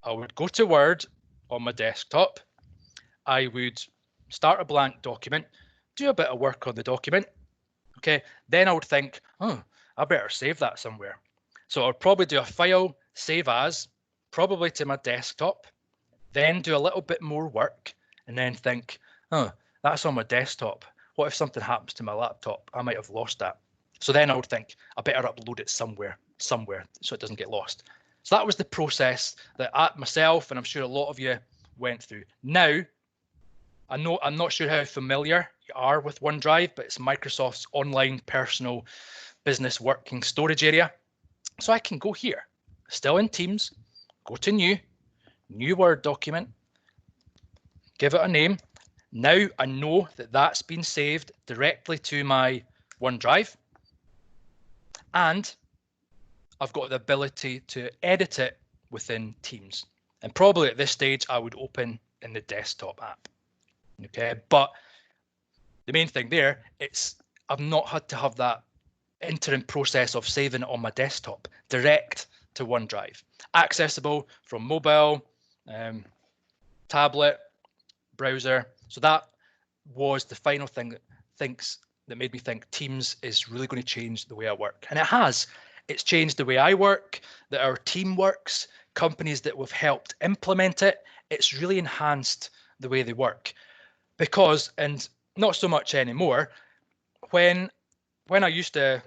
I would go to Word on my desktop. I would start a blank document, do a bit of work on the document. Okay, then I would think, oh, I better save that somewhere. So I would probably do a file, save as, probably to my desktop, then do a little bit more work, and then think, oh, that's on my desktop. What if something happens to my laptop? I might have lost that. So then I would think, I better upload it somewhere, so it doesn't get lost. So that was the process that myself, and I'm sure a lot of you went through. Now, I'm not sure how familiar you are with OneDrive, but it's Microsoft's online personal business working storage area. So I can go here, still in Teams, go to new Word document, give it a name. Now I know that that's been saved directly to my OneDrive, and I've got the ability to edit it within Teams. And probably at this stage, I would open in the desktop app. Okay, but the main thing there, I've not had to have that interim process of saving it on my desktop, direct to OneDrive, accessible from mobile, tablet, browser. So that was the final thing that made me think Teams is really going to change the way I work, and it has. It's changed the way I work, that our team works, companies that we've helped implement it. It's really enhanced the way they work. Because, and not so much anymore, when I used to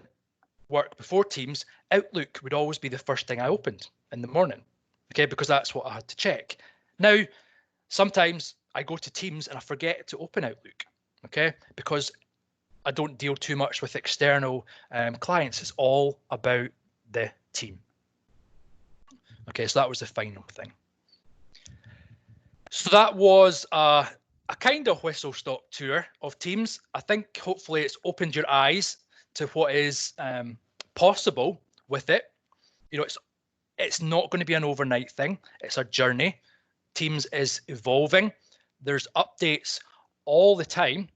work before Teams, Outlook would always be the first thing I opened in the morning, okay, because that's what I had to check. Now, sometimes I go to Teams and I forget to open Outlook, okay, because I don't deal too much with external clients. It's all about the team. Okay, so that was the final thing. So that was a kind of whistle-stop tour of Teams. I think hopefully it's opened your eyes to what is possible with it. You know, it's not going to be an overnight thing. It's a journey. Teams is evolving. There's updates all the time.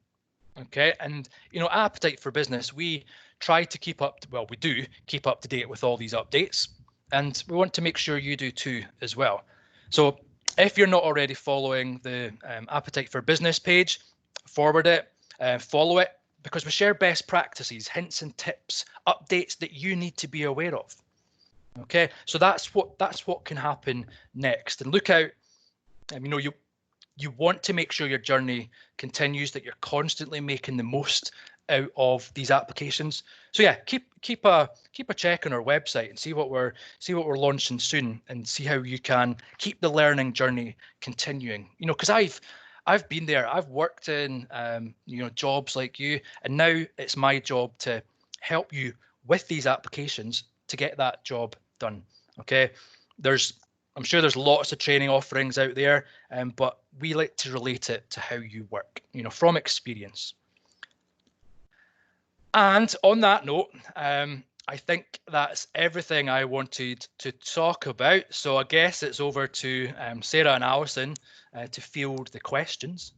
Okay, and you know, Appetite for Business, we try to keep up. Well, we do keep up to date with all these updates, and we want to make sure you do too as well. So if you're not already following the Appetite for Business page, forward it, follow it, because we share best practices, hints and tips, updates that you need to be aware of. Okay, so that's what can happen next. And look out, you know, you want to make sure your journey continues, that you're constantly making the most out of these applications. So yeah, keep a check on our website and see what we're launching soon, and see how you can keep the learning journey continuing. You know, because I've been there. I've worked in you know, jobs like you, and now it's my job to help you with these applications to get that job done. Okay, I'm sure there's lots of training offerings out there, but we like to relate it to how you work, you know, from experience. And on that note, I think that's everything I wanted to talk about. So I guess it's over to Sarah and Alison to field the questions.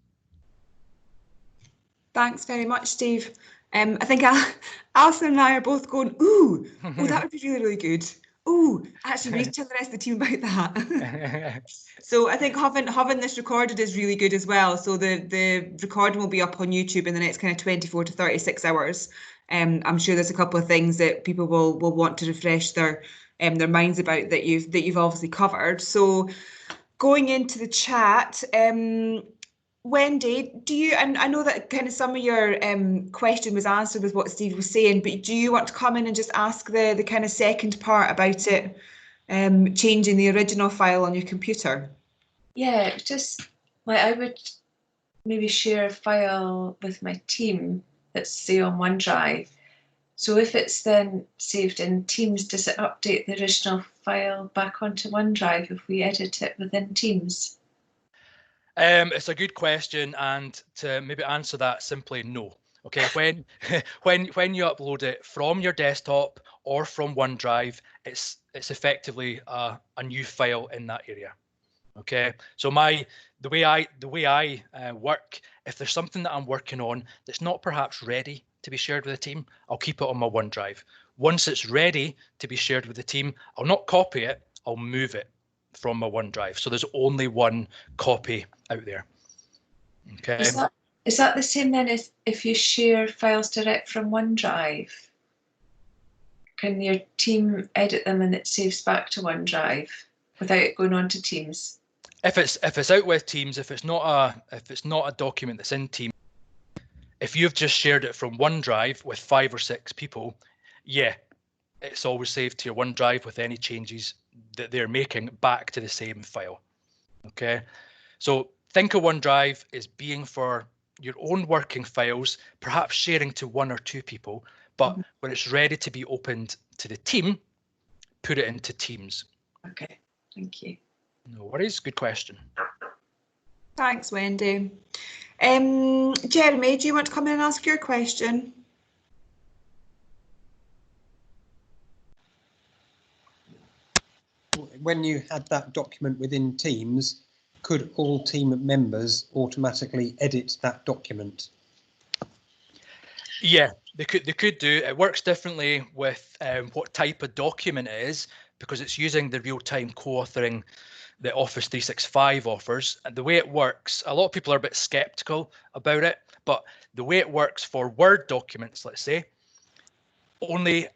Thanks very much, Steve. I think Alison and I are both going, ooh, oh, that would be really, really good. Ooh, actually, we need to tell the rest of the team about that. So I think having this recorded is really good as well. So the recording will be up on YouTube in the next kind of 24 to 36 hours. I'm sure there's a couple of things that people will want to refresh their minds about that you've obviously covered. So going into the chat, Wendy, do you, and I know that kind of some of your question was answered with what Steve was saying, but do you want to come in and just ask the kind of second part about it, changing the original file on your computer? Yeah, just like I would maybe share a file with my team that's say on OneDrive. So if it's then saved in Teams, does it update the original file back onto OneDrive if we edit it within Teams? It's a good question, and to maybe answer that simply, no. Okay, when you upload it from your desktop or from OneDrive, it's effectively a new file in that area. Okay, so the way I work, if there's something that I'm working on that's not perhaps ready to be shared with the team, I'll keep it on my OneDrive. Once it's ready to be shared with the team, I'll not copy it, I'll move it from my OneDrive. So there's only one copy out there. Okay. Is that the same then as if you share files direct from OneDrive? Can your team edit them and it saves back to OneDrive without it going on to Teams? If it's out with Teams, if it's not a document that's in Teams, if you've just shared it from OneDrive with 5 or 6 people, yeah, it's always saved to your OneDrive with any changes that they're making back to the same file. Okay, so think of OneDrive as being for your own working files, perhaps sharing to 1 or 2 people, but when it's ready to be opened to the team, put it into Teams. Okay, thank you. No worries, good question. Thanks, Wendy. Jeremy, do you want to come in and ask your question? When you had that document within Teams, could all team members automatically edit that document? Yeah, they could do. It works differently with what type of document it is, because it's using the real-time co-authoring that Office 365 offers. And the way it works, a lot of people are a bit skeptical about it, but the way it works for Word documents, let's say, only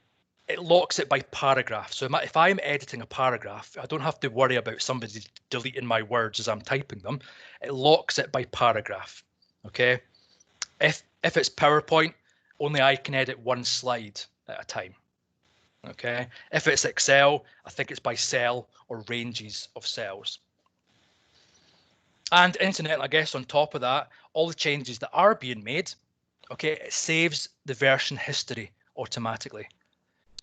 it locks it by paragraph. So if I'm editing a paragraph, I don't have to worry about somebody deleting my words as I'm typing them. It locks it by paragraph. Okay. If it's PowerPoint, only I can edit 1 slide at a time. Okay. If it's Excel, I think it's by cell or ranges of cells. And incidentally, I guess on top of that, all the changes that are being made, okay, it saves the version history automatically.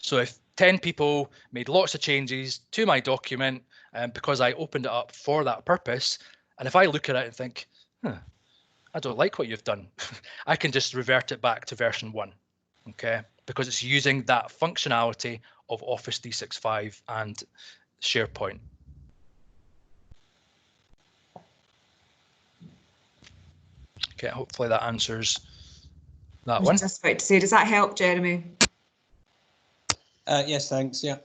So if 10 people made lots of changes to my document, because I opened it up for that purpose, and if I look at it and think, I don't like what you've done, I can just revert it back to version 1, okay? Because it's using that functionality of Office 365 and SharePoint. Okay, hopefully that answers that one. I was just about to say, does that help, Jeremy? Yes, thanks. Yeah.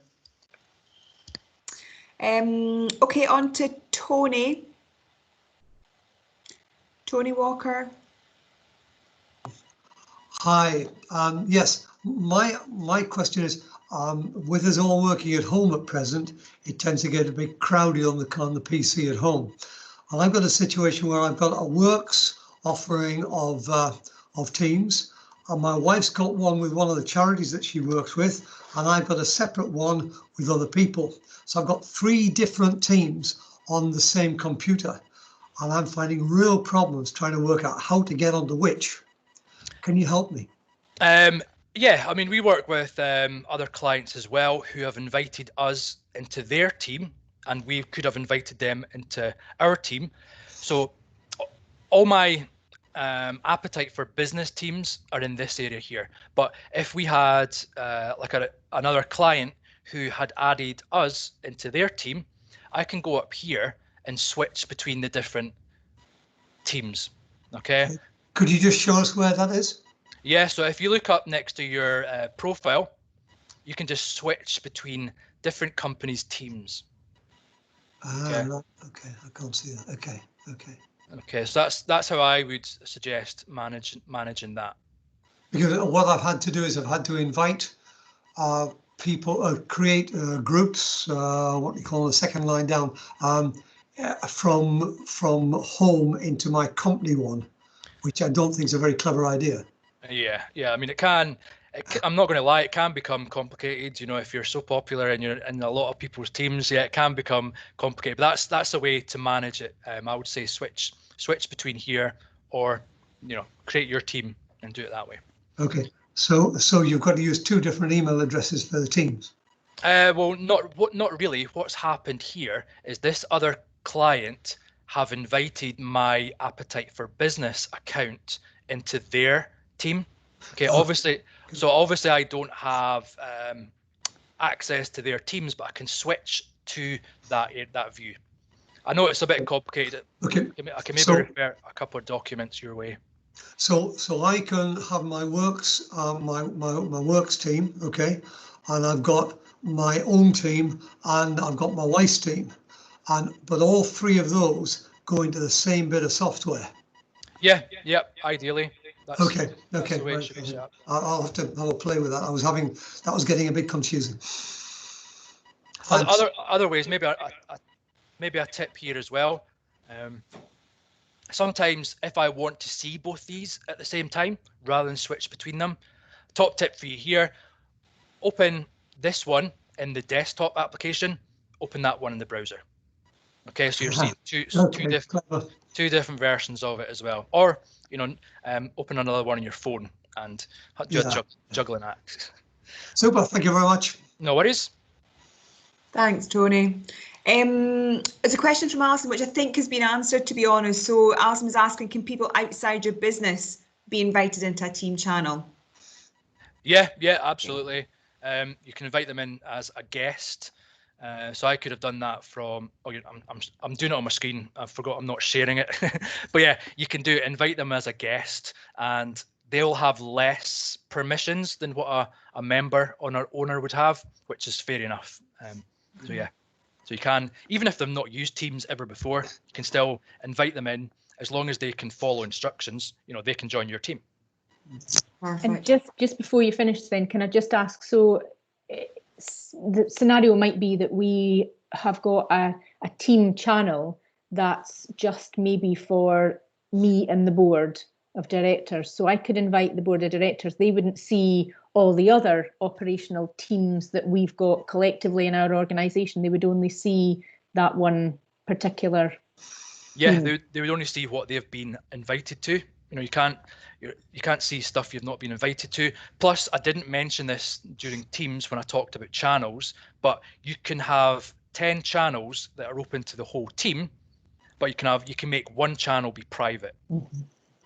Okay, on to Tony. Tony Walker. Hi. Yes, my question is, with us all working at home at present, it tends to get a bit crowded on the PC at home. And I've got a situation where I've got a works offering of Teams, and my wife's got one with one of the charities that she works with, and I've got a separate one with other people. So I've got 3 different Teams on the same computer, and I'm finding real problems trying to work out how to get onto which. Can you help me? Yeah, I mean, we work with other clients as well who have invited us into their team, and we could have invited them into our team. So all my appetite for business teams are in this area here. But if we had like another client who had added us into their team, I can go up here and switch between the different teams. Okay. Could you just show us where that is? Yeah, so if you look up next to your profile, you can just switch between different companies' teams. Okay. Okay, I can't see that. Okay, okay. Okay, so that's how I would suggest managing that. Because what I've had to do is I've had to invite people, create groups, what we call the second line down, from home into my company one, which I don't think is a very clever idea. Yeah, I mean, I'm not going to lie, it can become complicated. You know, if you're so popular and you're in a lot of people's teams, yeah, it can become complicated. But that's a way to manage it. I would say switch between here, or create your team and do it that way. Okay, so you've got to use 2 different email addresses for the teams. Well, not really. What's happened here is this other client have invited my Appetite for Business account into their team. Okay, obviously I don't have access to their teams, but I can switch to that view. I know it's a bit complicated. Okay, I can maybe refer a couple of documents your way. So I can have my works, my works team, okay, and I've got my own team and I've got my wife's team, but all 3 of those go into the same bit of software. Yeah, ideally. Okay. Right. I'll have to play with that. That was getting a bit confusing. Other ways, maybe a tip here as well. Sometimes if I want to see both these at the same time rather than switch between them, top tip for you here, open this one in the desktop application, open that one in the browser. Okay, so you're seeing two different versions of it as well. Or, open another one on your phone and juggling acts. Super, thank you very much. No worries. Thanks, Tony. It's a question from Alison, which I think has been answered, to be honest. So Alison was asking, can people outside your business be invited into a team channel? Yeah, absolutely. You can invite them in as a guest. So I could have done that from. I'm doing it on my screen. I forgot I'm not sharing it. But yeah, you can invite them as a guest, and they'll have less permissions than what a member or an owner would have, which is fair enough. So yeah. So you can, even if they've not used Teams ever before, you can still invite them in as long as they can follow instructions. They can join your team. Perfect. And just before you finish, then, can I just ask? So the scenario might be that we have got a team channel that's just maybe for me and the board of directors. So I could invite the board of directors. They wouldn't see all the other operational teams that we've got collectively in our organisation. They would only see that one particular. Yeah, they would only see what they've been invited to. You can't see stuff you've not been invited to. Plus, I didn't mention this during Teams when I talked about channels, but you can have 10 channels that are open to the whole team, but you can make one channel be private. Mm-hmm.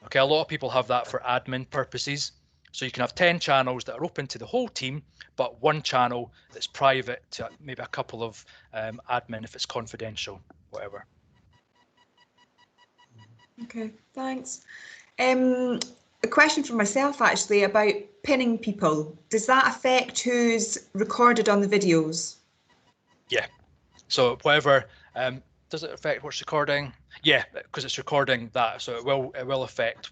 Okay, a lot of people have that for admin purposes. So you can have 10 channels that are open to the whole team, but one channel that's private to maybe a couple of admin if it's confidential, whatever. Okay, thanks. A question from myself actually about pinning people. Does that affect who's recorded on the videos? Yeah. So whatever, does it affect what's recording? Yeah, because it's recording that, so it will affect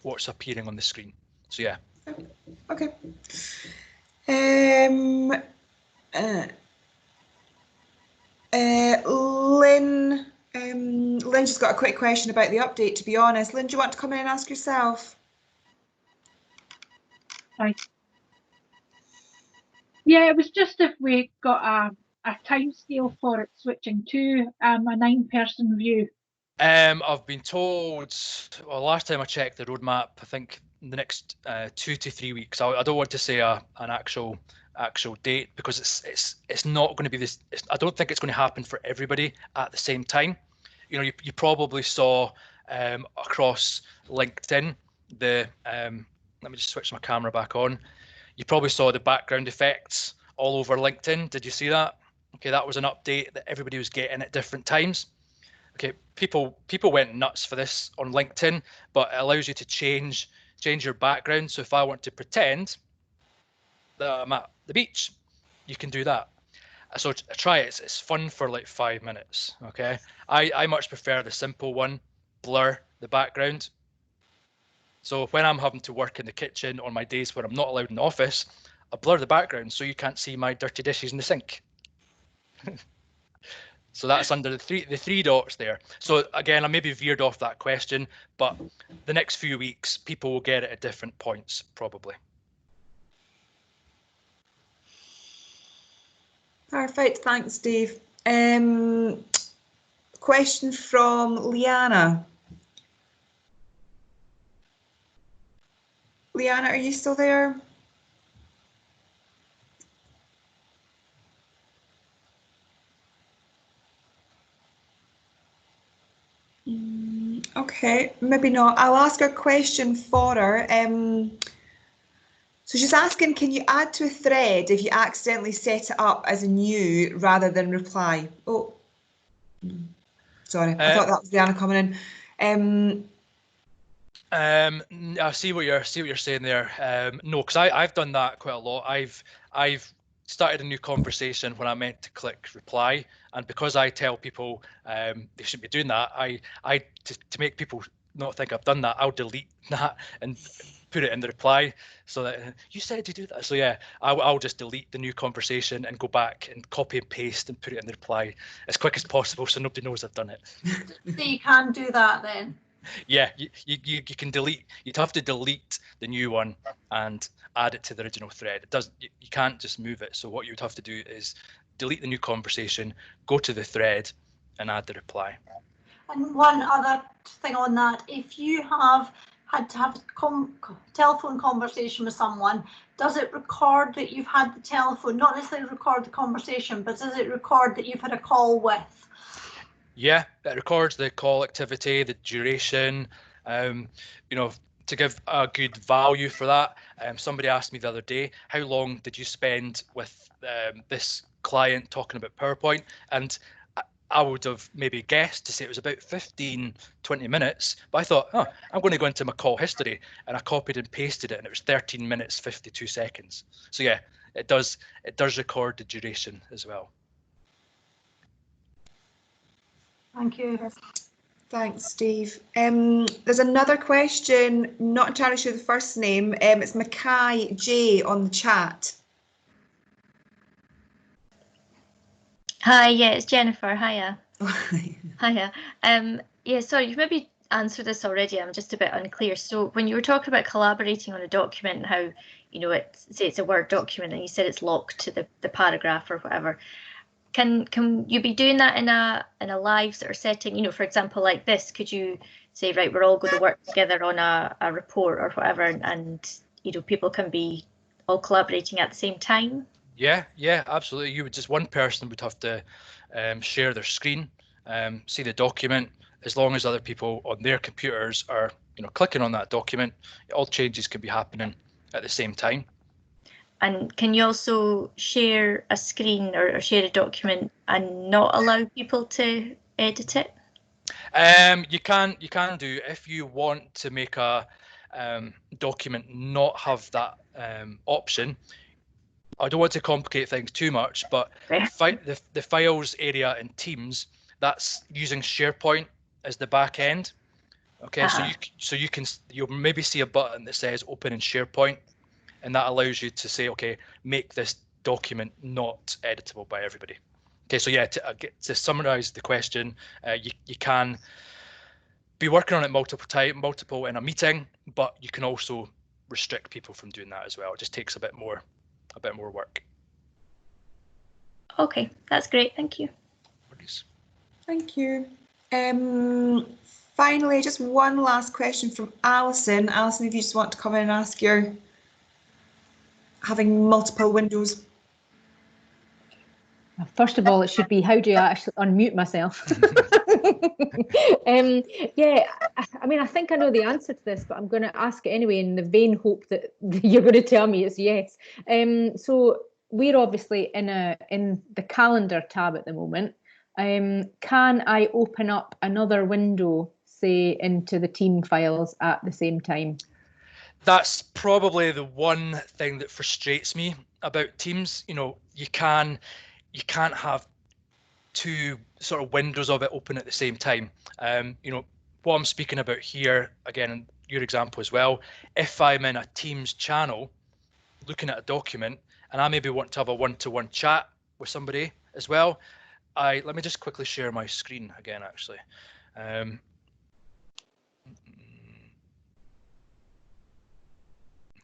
what's appearing on the screen. So yeah. Okay. Lynn. Lynn just got a quick question about the update, to be honest. Lynn, do you want to come in and ask yourself? Hi. Yeah, it was just if we got a time scale for it switching to a 9-person view. I've been told, well, last time I checked the roadmap, I think in the next 2 to 3 weeks. I don't want to say an actual date because it's not going to be this. I don't think it's going to happen for everybody at the same time. You probably saw across LinkedIn. Let me just switch my camera back on. You probably saw the background effects all over LinkedIn. Did you see that? Okay, that was an update that everybody was getting at different times. Okay, people went nuts for this on LinkedIn, but it allows you to change your background. So if I want to pretend that I'm at the beach, you can do that. So try it. It's fun for like 5 minutes. Okay, I much prefer the simple one, blur the background. So when I'm having to work in the kitchen on my days when I'm not allowed in the office, I blur the background so you can't see my dirty dishes in the sink. So that's under the three dots there. So again, I maybe veered off that question, but the next few weeks, people will get it at different points, probably. Perfect, thanks, Dave. Question from Liana. Liana, are you still there? Okay, maybe not. I'll ask a question for her. So she's asking, can you add to a thread if you accidentally set it up as a new rather than reply? Oh, sorry, I thought that was Liana coming in. I see what you're saying there. No, because I've done that quite a lot. I've started a new conversation when I meant to click reply, and because I tell people they shouldn't be doing that, to make people not think I've done that, I'll delete that and put it in the reply so that you said to do that. So yeah, I'll just delete the new conversation and go back and copy and paste and put it in the reply as quick as possible so nobody knows I've done it. So you can do that then? Yeah, you can delete. You'd have to delete the new one and add it to the original thread. It does. You can't just move it. So what you would have to do is delete the new conversation, go to the thread, and add the reply. And one other thing on that: if you have had to have a telephone conversation with someone, does it record that you've had the telephone? Not necessarily record the conversation, but does it record that you've had a call with? Yeah, it records the call activity, the duration, you know, to give a good value for that. Somebody asked me the other day, how long did you spend with this client talking about PowerPoint? And I would have maybe guessed to say it was about 15, 20 minutes, but I thought, oh, I'm going to go into my call history, and I copied and pasted it, and it was 13 minutes, 52 seconds. So yeah, it does record the duration as well. Thank you. Thanks, Steve. There's another question, not entirely sure the first name. It's Mackay J on the chat. Hi, yeah, it's Jennifer. Hiya. Hiya. Yeah, sorry, you've maybe answered this already. I'm just a bit unclear. So when you were talking about collaborating on a document and how, you know, say it's a Word document and you said it's locked to the paragraph or whatever. Can you be doing that in a live sort of setting? You know, for example, like this, could you say, right, we're all going to work together on a report or whatever, and you know, people can be all collaborating at the same time? Yeah, absolutely. You would just one person would have to share their screen, see the document. As long as other people on their computers are, you know, clicking on that document, all changes can be happening at the same time. And can you also share a screen or share a document and not allow people to edit it? You can do if you want to make a document not have that option. I don't want to complicate things too much, but the files area in Teams, that's using SharePoint as the back end. Okay, so you'll maybe see a button that says open in SharePoint. And that allows you to say, okay, make this document not editable by everybody. Okay, so yeah, to summarize the question, you can be working on it multiple in a meeting, but you can also restrict people from doing that as well. It just takes a bit more work. Okay, that's great. Thank you. Thank you. Finally, just one last question from Alison. Alison, if you just want to come in and ask your having multiple windows. First of all, it should be, how do I actually unmute myself? Yeah, I mean, I think I know the answer to this, but I'm going to ask it anyway in the vain hope that you're going to tell me it's yes. So we're obviously in the calendar tab at the moment. Can I open up another window, say, into the team files at the same time? That's probably the one thing that frustrates me about Teams. You know, you can't have two sort of windows of it open at the same time. You know, what I'm speaking about here, again, in your example as well, if I'm in a Teams channel looking at a document and I maybe want to have a one-to-one chat with somebody as well, let me just quickly share my screen again, actually.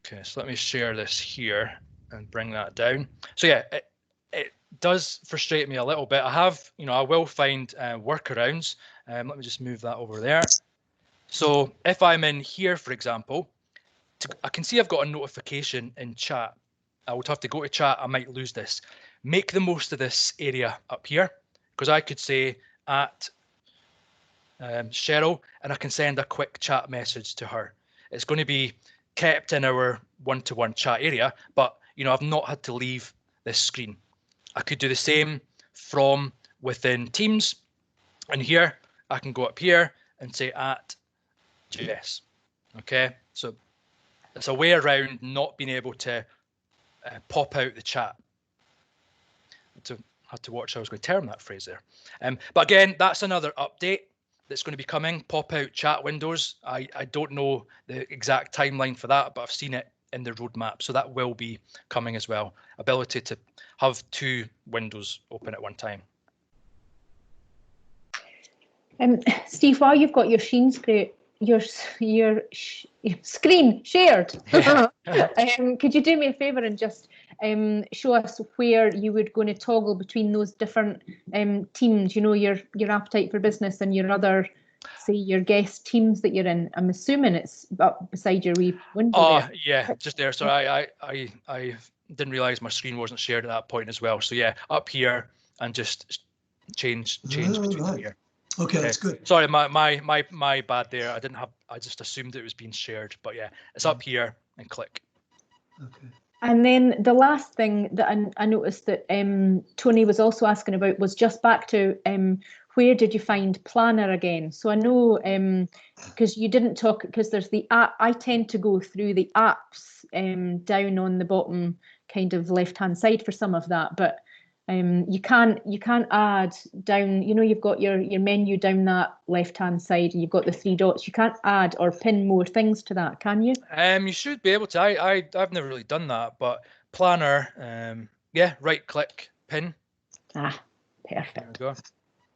Okay, so let me share this here and bring that down. So yeah, it does frustrate me a little bit. I will find workarounds. Let me just move that over there. So if I'm in here, for example, I can see I've got a notification in chat. I would have to go to chat. I might lose this. Make the most of this area up here, because I could say at Cheryl, and I can send a quick chat message to her. It's going to be kept in our one-to-one chat area, but you know, I've not had to leave this screen. I could do the same from within Teams, and here I can go up here and say at Jess. Okay, so it's a way around not being able to pop out the chat. Had to watch how I was going to term that phrase there. But again, that's another update that's going to be coming. Pop out chat windows. I don't know the exact timeline for that, but I've seen it in the roadmap, so that will be coming as well. Ability to have two windows open at one time. Steve, while you've got your screen shared, could you do me a favour and just show us where you would going to toggle between those different teams? You know, your appetite for business and your other, say, your guest teams that you're in. I'm assuming it's up beside your wee window. Oh, yeah, just there. So I didn't realise my screen wasn't shared at that point as well. So yeah, up here and just change between them here. Okay, that's good. Sorry, my bad there. I just assumed it was being shared, but yeah, it's up here and click. Okay. And then the last thing that I noticed that Tony was also asking about was just back to where did you find Planner again? So I know because you didn't talk, because there's the app. I tend to go through the apps down on the bottom kind of left-hand side for some of that, but you can't add down, you know, you've got your menu down that left-hand side and you've got the three dots. You can't add or pin more things to that, can you? You should be able to. I've never really done that, but Planner, yeah, right click, pin. Ah, perfect. There we go.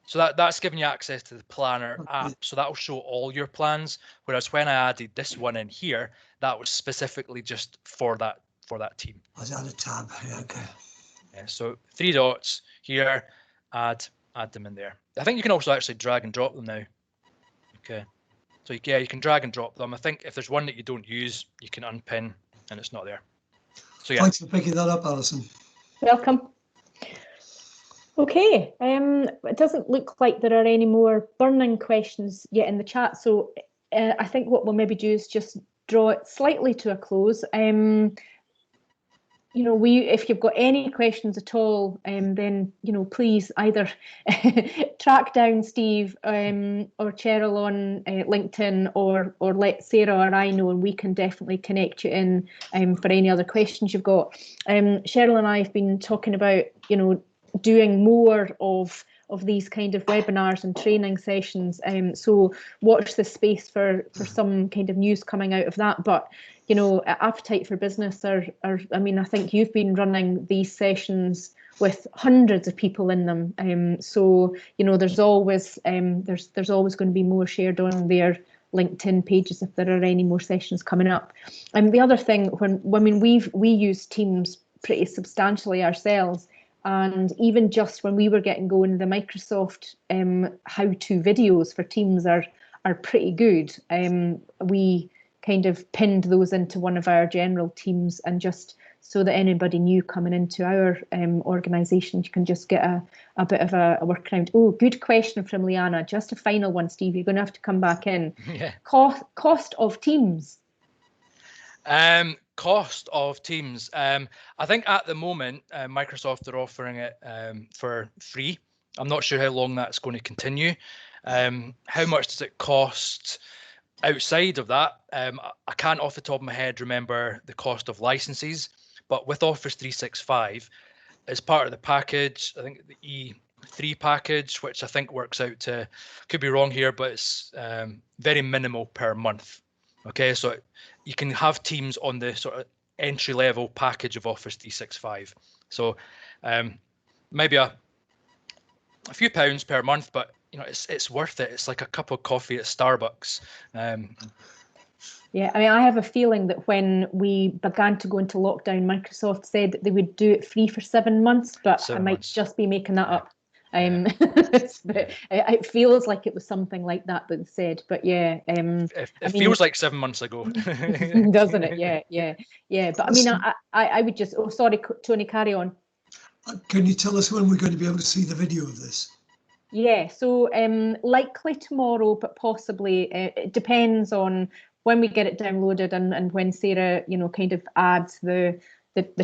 So that's giving you access to the Planner app, so that will show all your plans. Whereas when I added this one in here, that was specifically just for that team. I was out of tab. Yeah, okay. Yeah, so three dots here, add them in there. I think you can also actually drag and drop them now. Okay, so yeah, you can drag and drop them. I think if there's one that you don't use, you can unpin and it's not there. So yeah. Thanks for picking that up, Alison. Welcome. Okay, it doesn't look like there are any more burning questions yet in the chat, so I think what we'll maybe do is just draw it slightly to a close. You know, if you've got any questions at all, then, you know, please either track down Steve or Cheryl on LinkedIn, or let Sarah or I know, and we can definitely connect you in for any other questions you've got. Cheryl and I have been talking about, you know, doing more of these kind of webinars and training sessions. So watch this space for some kind of news coming out of that. But you know, Appetite for Business are I mean, I think you've been running these sessions with hundreds of people in them. So you know, there's always there's always going to be more shared on their LinkedIn pages if there are any more sessions coming up. And the other thing, we use Teams pretty substantially ourselves. And even just when we were getting going, the Microsoft how-to videos for Teams are pretty good. We kind of pinned those into one of our general teams and just so that anybody new coming into our organisation can just get a bit of a workaround. Oh, good question from Liana. Just a final one, Steve. You're going to have to come back in. Yeah. Cost of Teams. Cost of Teams. I think at the moment Microsoft are offering it for free. I'm not sure how long that's going to continue. How much does it cost outside of that? I can't off the top of my head remember the cost of licenses, but with Office 365 as part of the package, I think the E3 package, which I think works out to, could be wrong here, but it's very minimal per month. Okay, so you can have Teams on the sort of entry level package of Office 365. So maybe a few pounds per month, but you know, it's worth it. It's like a cup of coffee at Starbucks. Yeah, I mean, I have a feeling that when we began to go into lockdown, Microsoft said that they would do it free for 7 months, but 7 I might months. just be making that up. Yeah. It feels like it was something like that they said, but yeah. It feels like 7 months ago. Doesn't it? Yeah. But I mean, I would just, oh, sorry, Tony, carry on. Can you tell us when we're going to be able to see the video of this? Yeah, so likely tomorrow, but possibly it depends on when we get it downloaded and when Sarah, you know, kind of adds the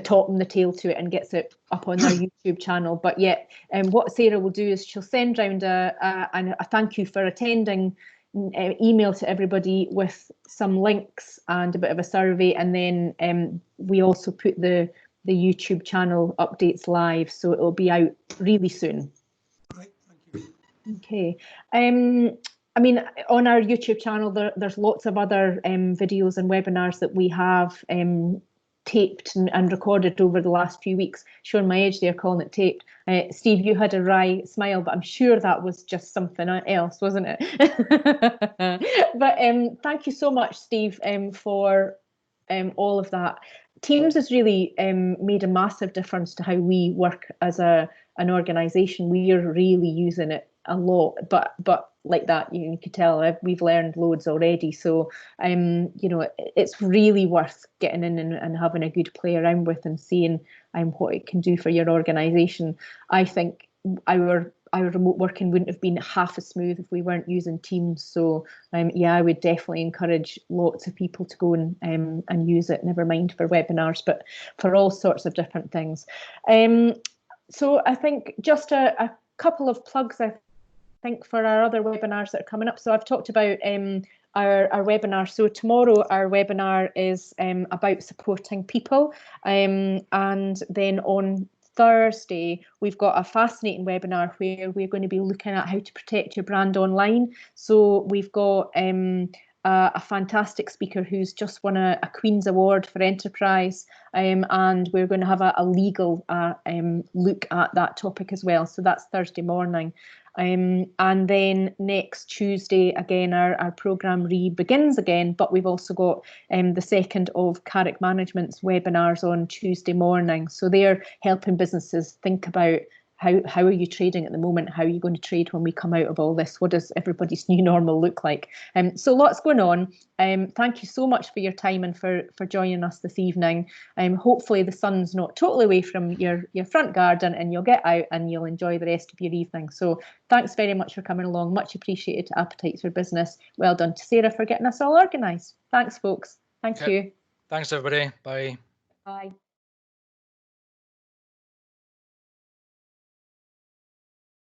top and the tail to it and gets it up on our YouTube channel. But yeah, what Sarah will do is she'll send round a thank you for attending email to everybody with some links and a bit of a survey, and then we also put the YouTube channel updates live, so it'll be out really soon. Right, thank you. Okay. I mean, on our YouTube channel, there's lots of other videos and webinars that we have taped and recorded over the last few weeks. Showing my age there, calling it taped. Steve, you had a wry smile, but I'm sure that was just something else, wasn't it? But thank you so much, Steve, for all of that. Teams has really made a massive difference to how we work as an organisation. We are really using it a lot, but like that, you could tell we've learned loads already. So you know, it's really worth getting in and having a good play around with and seeing what it can do for your organisation. I think our remote working wouldn't have been half as smooth if we weren't using Teams. So yeah, I would definitely encourage lots of people to go and use it, never mind for webinars, but for all sorts of different things. So I think just a couple of plugs, I think, for our other webinars that are coming up. So I've talked about our webinar. So tomorrow our webinar is about supporting people, and then on Thursday we've got a fascinating webinar where we're going to be looking at how to protect your brand online. So we've got a fantastic speaker who's just won a Queen's Award for Enterprise, and we're going to have a legal look at that topic as well. So that's Thursday morning. And then next Tuesday, again, our programme begins again, but we've also got the second of Carrick Management's webinars on Tuesday morning. So they're helping businesses think about how are you trading at the moment? How are you going to trade when we come out of all this? What does everybody's new normal look like? So lots going on. Thank you so much for your time and for joining us this evening. Hopefully the sun's not totally away from your front garden and you'll get out and you'll enjoy the rest of your evening. So thanks very much for coming along. Much appreciated to Appetites for Business. Well done to Sarah for getting us all organised. Thanks, folks. Thank you. Thanks, everybody. Bye. Bye.